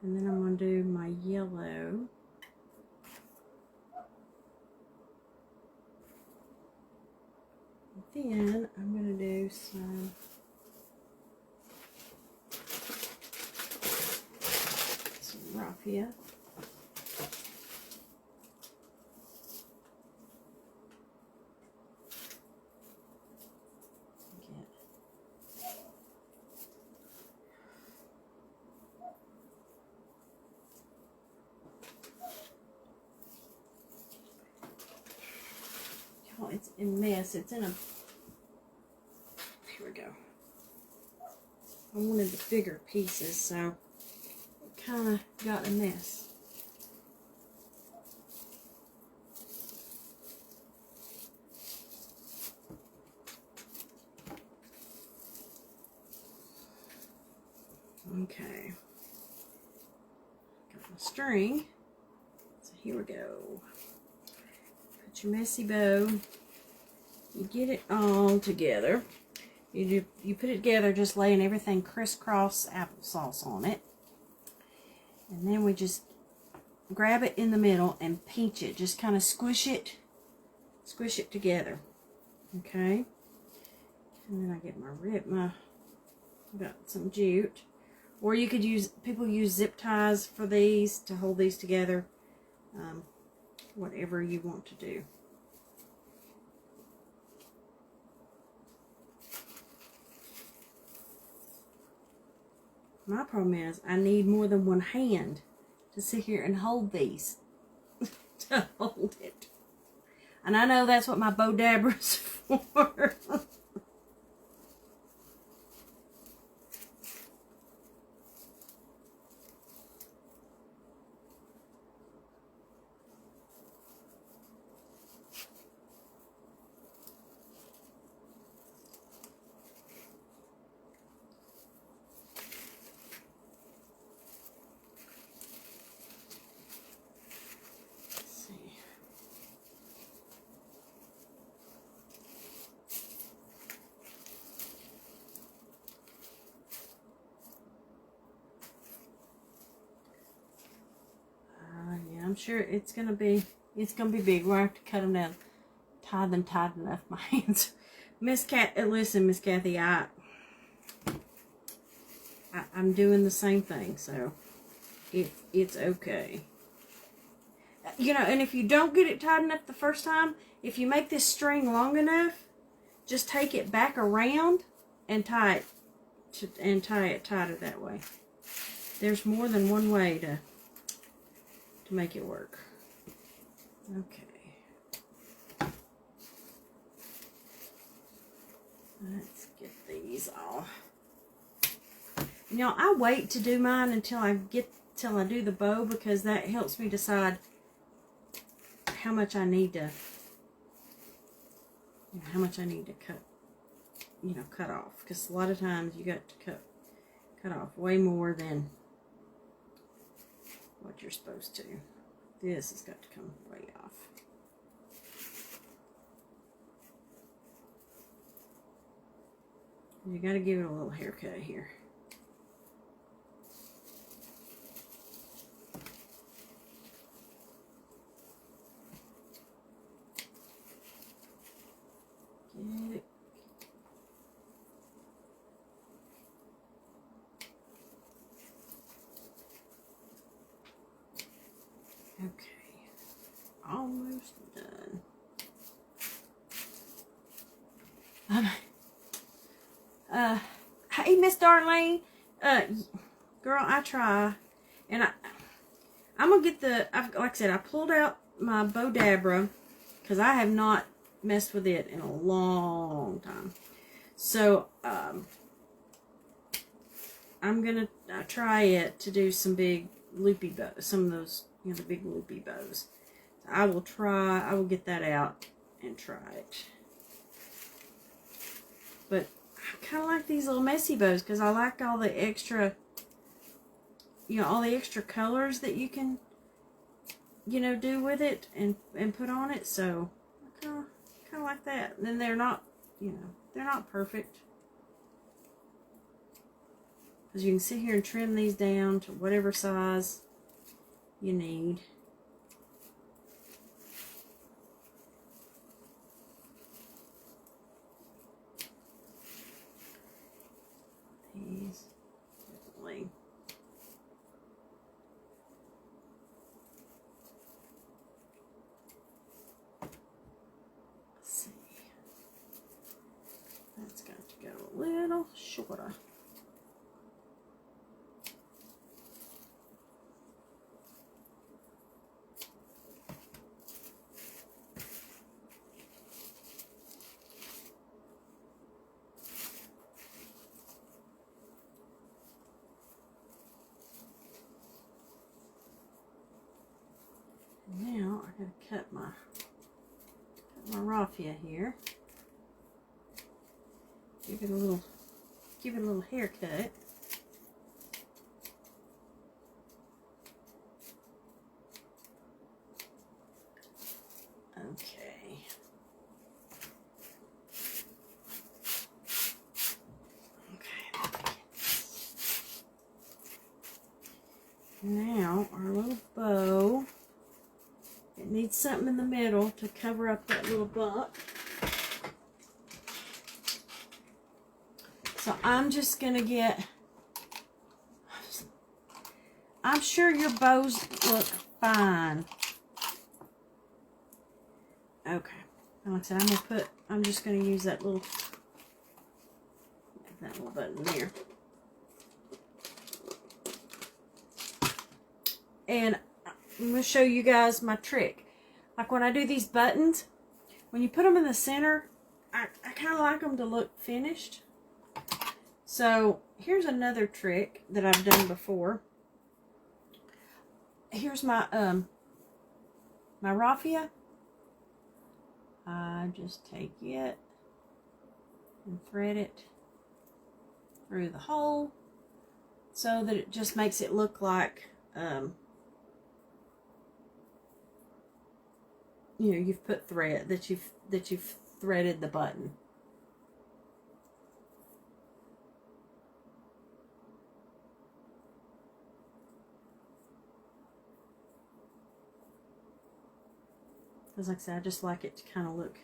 And then I'm going to do my yellow. then I'm going to do some raffia. It's a mess. It's in a... Here we go. I wanted the bigger pieces, so it kind of got a mess. Okay. Got my string. So here we go. Put your messy bow. You get it all together. You put it together just laying everything crisscross applesauce on it. And then we just grab it in the middle and pinch it. Just kind of squish it together. Okay? And then I get my got some jute. Or you could use, people use zip ties for these to hold these together. Whatever you want to do. My problem is I need more than one hand to sit here and hold these. To hold it. And I know that's what my bow dabber's for. I'm sure it's gonna be big. We'll have to cut them down, tie them tight enough. My hands, listen, Miss Kathy, I'm doing the same thing, so it's okay. You know, and if you don't get it tight enough the first time, if you make this string long enough, just take it back around and tie it tighter that way. There's more than one way to make it work. Okay. Let's get these all. You know, I wait to do mine until I do the bow, because that helps me decide how much I need to, cut off. Because a lot of times you got to cut off way more than what you're supposed to. This has got to come way off. You got to give it a little haircut here. Get it. Okay, almost done. Hey, Miss Darlene, girl, I try, and I'm gonna get like I said, I pulled out my bow dabber because I have not messed with it in a long time. So I'm gonna try it to do some big loopy bows, some of those, the big loopy bows. So I will get that out and try it. But I kind of like these little messy bows because I like all the extra, all the extra colors that you can, do with it and put on it. So I kind of like that. And then they're not, they're not perfect. Because you can sit here and trim these down to whatever size you need. And now I gotta cut my raffia here. Give it a little haircut. Okay. Now our little bow, it needs something in the middle to cover up that little bump. So I'm just going to get, I'm sure your bows look fine. Okay. Like I said, I'm just going to use that little button there. And I'm going to show you guys my trick. Like when I do these buttons, when you put them in the center, I kind of like them to look finished. So here's another trick that I've done before. Here's my my raffia. I just take it and thread it through the hole so that it just makes it look like you know, you've put thread, that you've threaded the button. Because like I said, I just like it to kind of look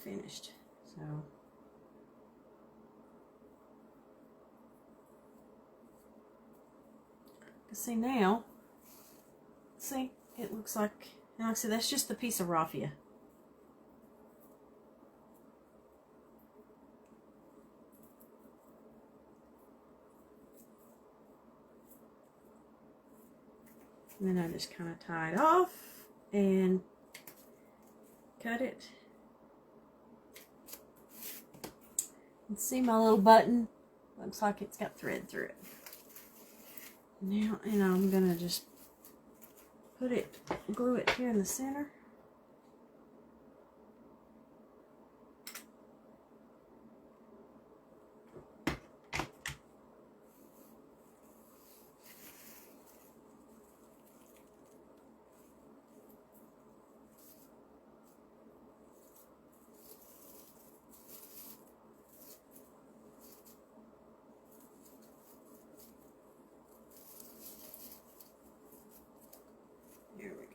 finished. So see now, see, it looks like, and like I said, that's just a piece of raffia. And then I just kind of tie it off and cut it. And see my little button? Looks like it's got thread through it. Now, and I'm going to just glue it here in the center. There we go.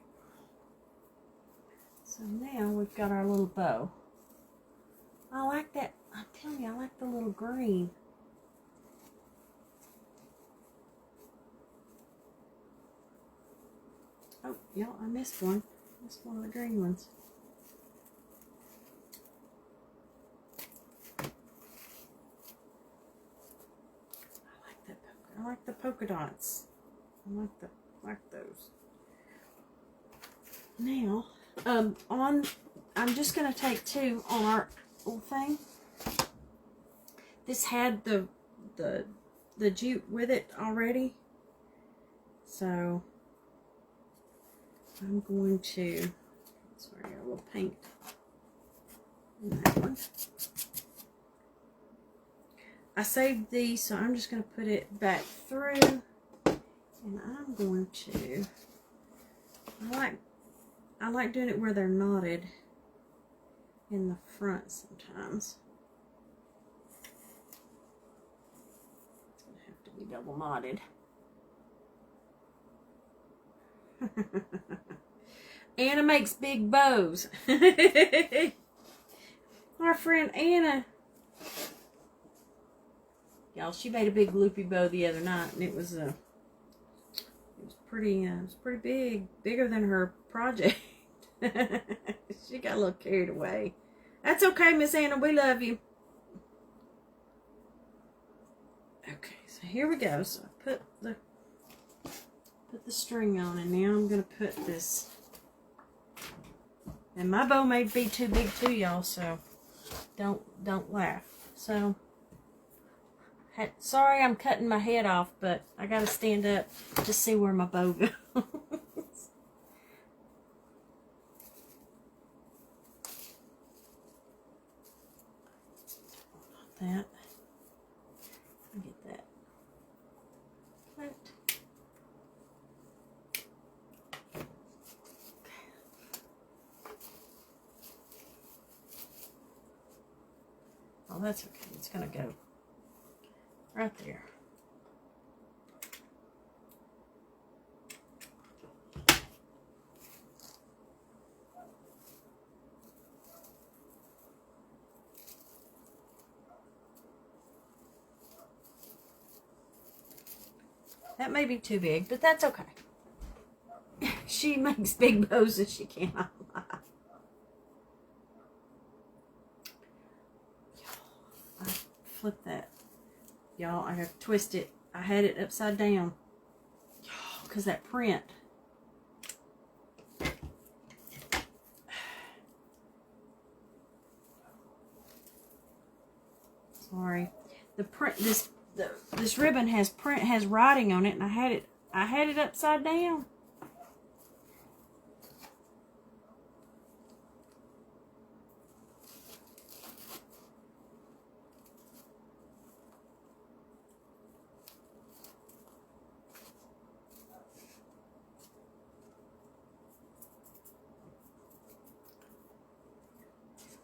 So now we've got our little bow. I like that. I'm telling you, I like the little green. Oh, y'all, I missed one. Missed one of the green ones. I like the polka dots. I like those. Now, I'm just gonna take two on our little thing. This had the jute with it already, so I'm going to. Sorry, I got a little paint in that one. I saved these, so I'm just going to put it back through, and I'm going to, I like doing it where they're knotted in the front sometimes. It's going to have to be double knotted. Anna makes big bows. Our friend Anna, y'all, she made a big loopy bow the other night, and it was pretty big, bigger than her project. She got a little carried away. That's okay, Miss Anna, we love you. Okay, so here we go. So I put the string on, and now I'm gonna put this. And my bow may be too big too, y'all, so don't laugh. So Sorry I'm cutting my head off, but I got to stand up to see where my bow goes. That. Get that. Right. Oh, that's okay. It's going to go right there. That may be too big, but that's okay. She makes big bows and she cannot lie. I flipped that. Y'all, I have to twist it. I had it upside down. Y'all, because that print. Sorry. The print, this ribbon has writing on it, and I had it upside down.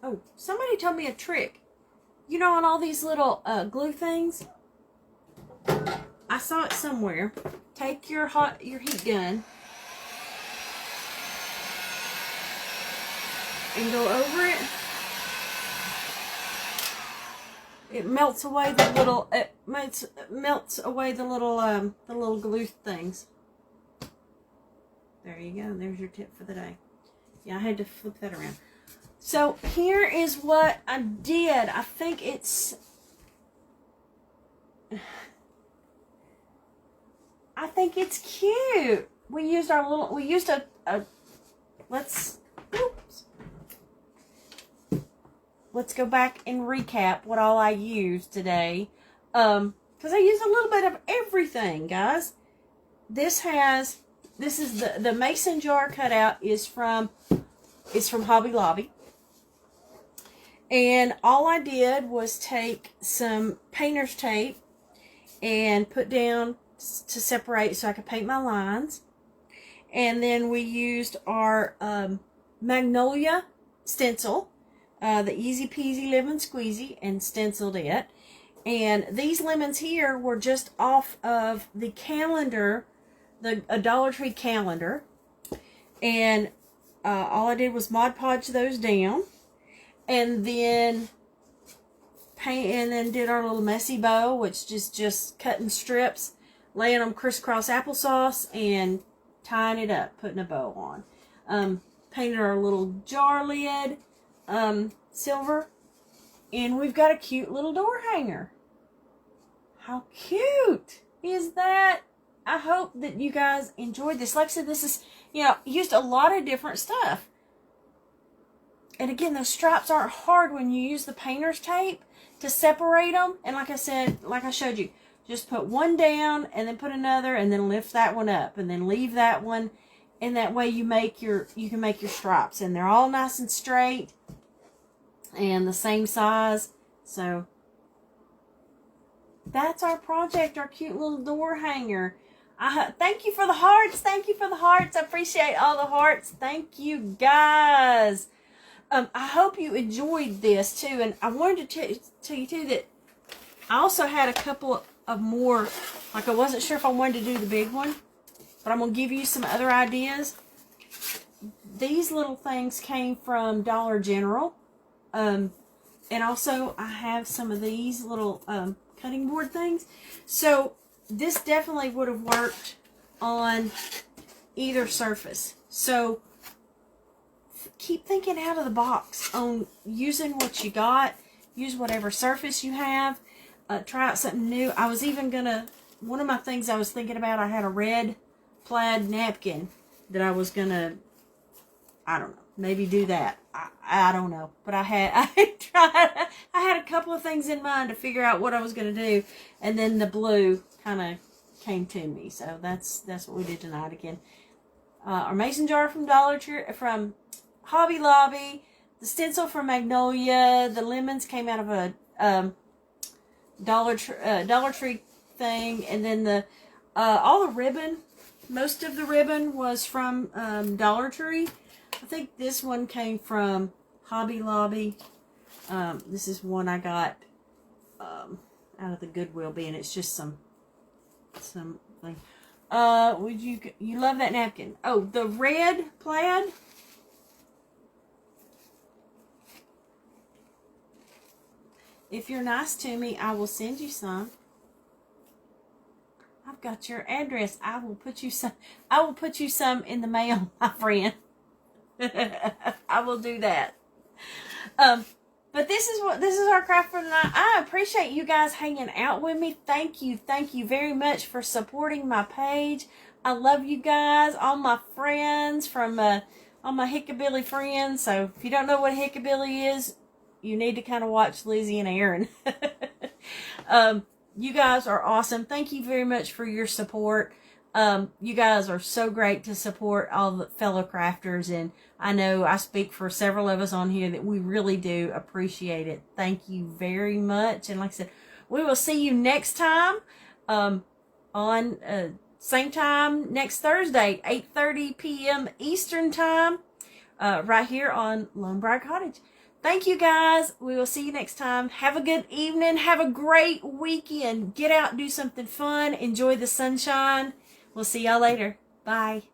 Oh, somebody told me a trick. You know, on all these little glue things, I saw it somewhere. Take your heat gun and go over it. It melts away the little. It melts away the little glue things. There you go. There's your tip for the day. Yeah, I had to flip that around. So here is what I did. I think it's. I think it's cute. We used a let's go back and recap what all I used today. Because I used a little bit of everything, guys. This is the mason jar cutout is from Hobby Lobby. And all I did was take some painter's tape and put down to separate so I could paint my lines. And then we used our Magnolia stencil, the Easy Peasy Lemon Squeezy, and stenciled it. And these lemons here were just off of the calendar, a Dollar Tree calendar. And all I did was Mod Podge those down. And then did our little messy bow, which is just cutting strips, laying them crisscross applesauce, and tying it up, putting a bow on. Painted our little jar lid silver, and we've got a cute little door hanger. How cute is that? I hope that you guys enjoyed this. Like I said, this is, used a lot of different stuff. And again, those stripes aren't hard when you use the painter's tape to separate them. And like I said, like I showed you, just put one down and then put another and then lift that one up and then leave that one. And that way you can make your stripes. And they're all nice and straight and the same size. So that's our project, our cute little door hanger. Thank you for the hearts. Thank you for the hearts. I appreciate all the hearts. Thank you, guys. I hope you enjoyed this too, and I wanted to tell you too that I also had a couple of more, like I wasn't sure if I wanted to do the big one, but I'm going to give you some other ideas. These little things came from Dollar General, and also I have some of these little cutting board things, so this definitely would have worked on either surface. So keep thinking out of the box on using what you got. Use whatever surface you have. Try out something new. I was even gonna, one of my things I was thinking about, I had a red plaid napkin that I was gonna, I don't know, maybe do that. I don't know, but I had a couple of things in mind to figure out what I was going to do, and then the blue kind of came to me. So that's what we did tonight again. Our mason jar from from Hobby Lobby, the stencil from Magnolia, the lemons came out of a Dollar Tree thing, and then the all the ribbon, most of the ribbon was from Dollar Tree. I think this one came from Hobby Lobby. This is one I got out of the Goodwill bin. It's just some thing. Would you love that napkin? Oh, the red plaid. If you're nice to me, I will send you some. I've got your address. I will put you some in the mail, my friend. I will do that. But this is our craft for tonight. I appreciate you guys hanging out with me. Thank you very much for supporting my page. I love you guys, all my friends from all my Hickabilly friends. So if you don't know what Hickabilly is, you need to kind of watch Lizzie and Aaron. You guys are awesome. Thank you very much for your support. You guys are so great to support all the fellow crafters, and I know I speak for several of us on here that we really do appreciate it. Thank you very much. And like I said, we will see you next time on same time next Thursday, 8:30 p.m. Eastern time, right here on Long Briar Cottage. Thank you guys. We will see you next time. Have a good evening. Have a great weekend. Get out, do something fun. Enjoy the sunshine. We'll see y'all later. Bye.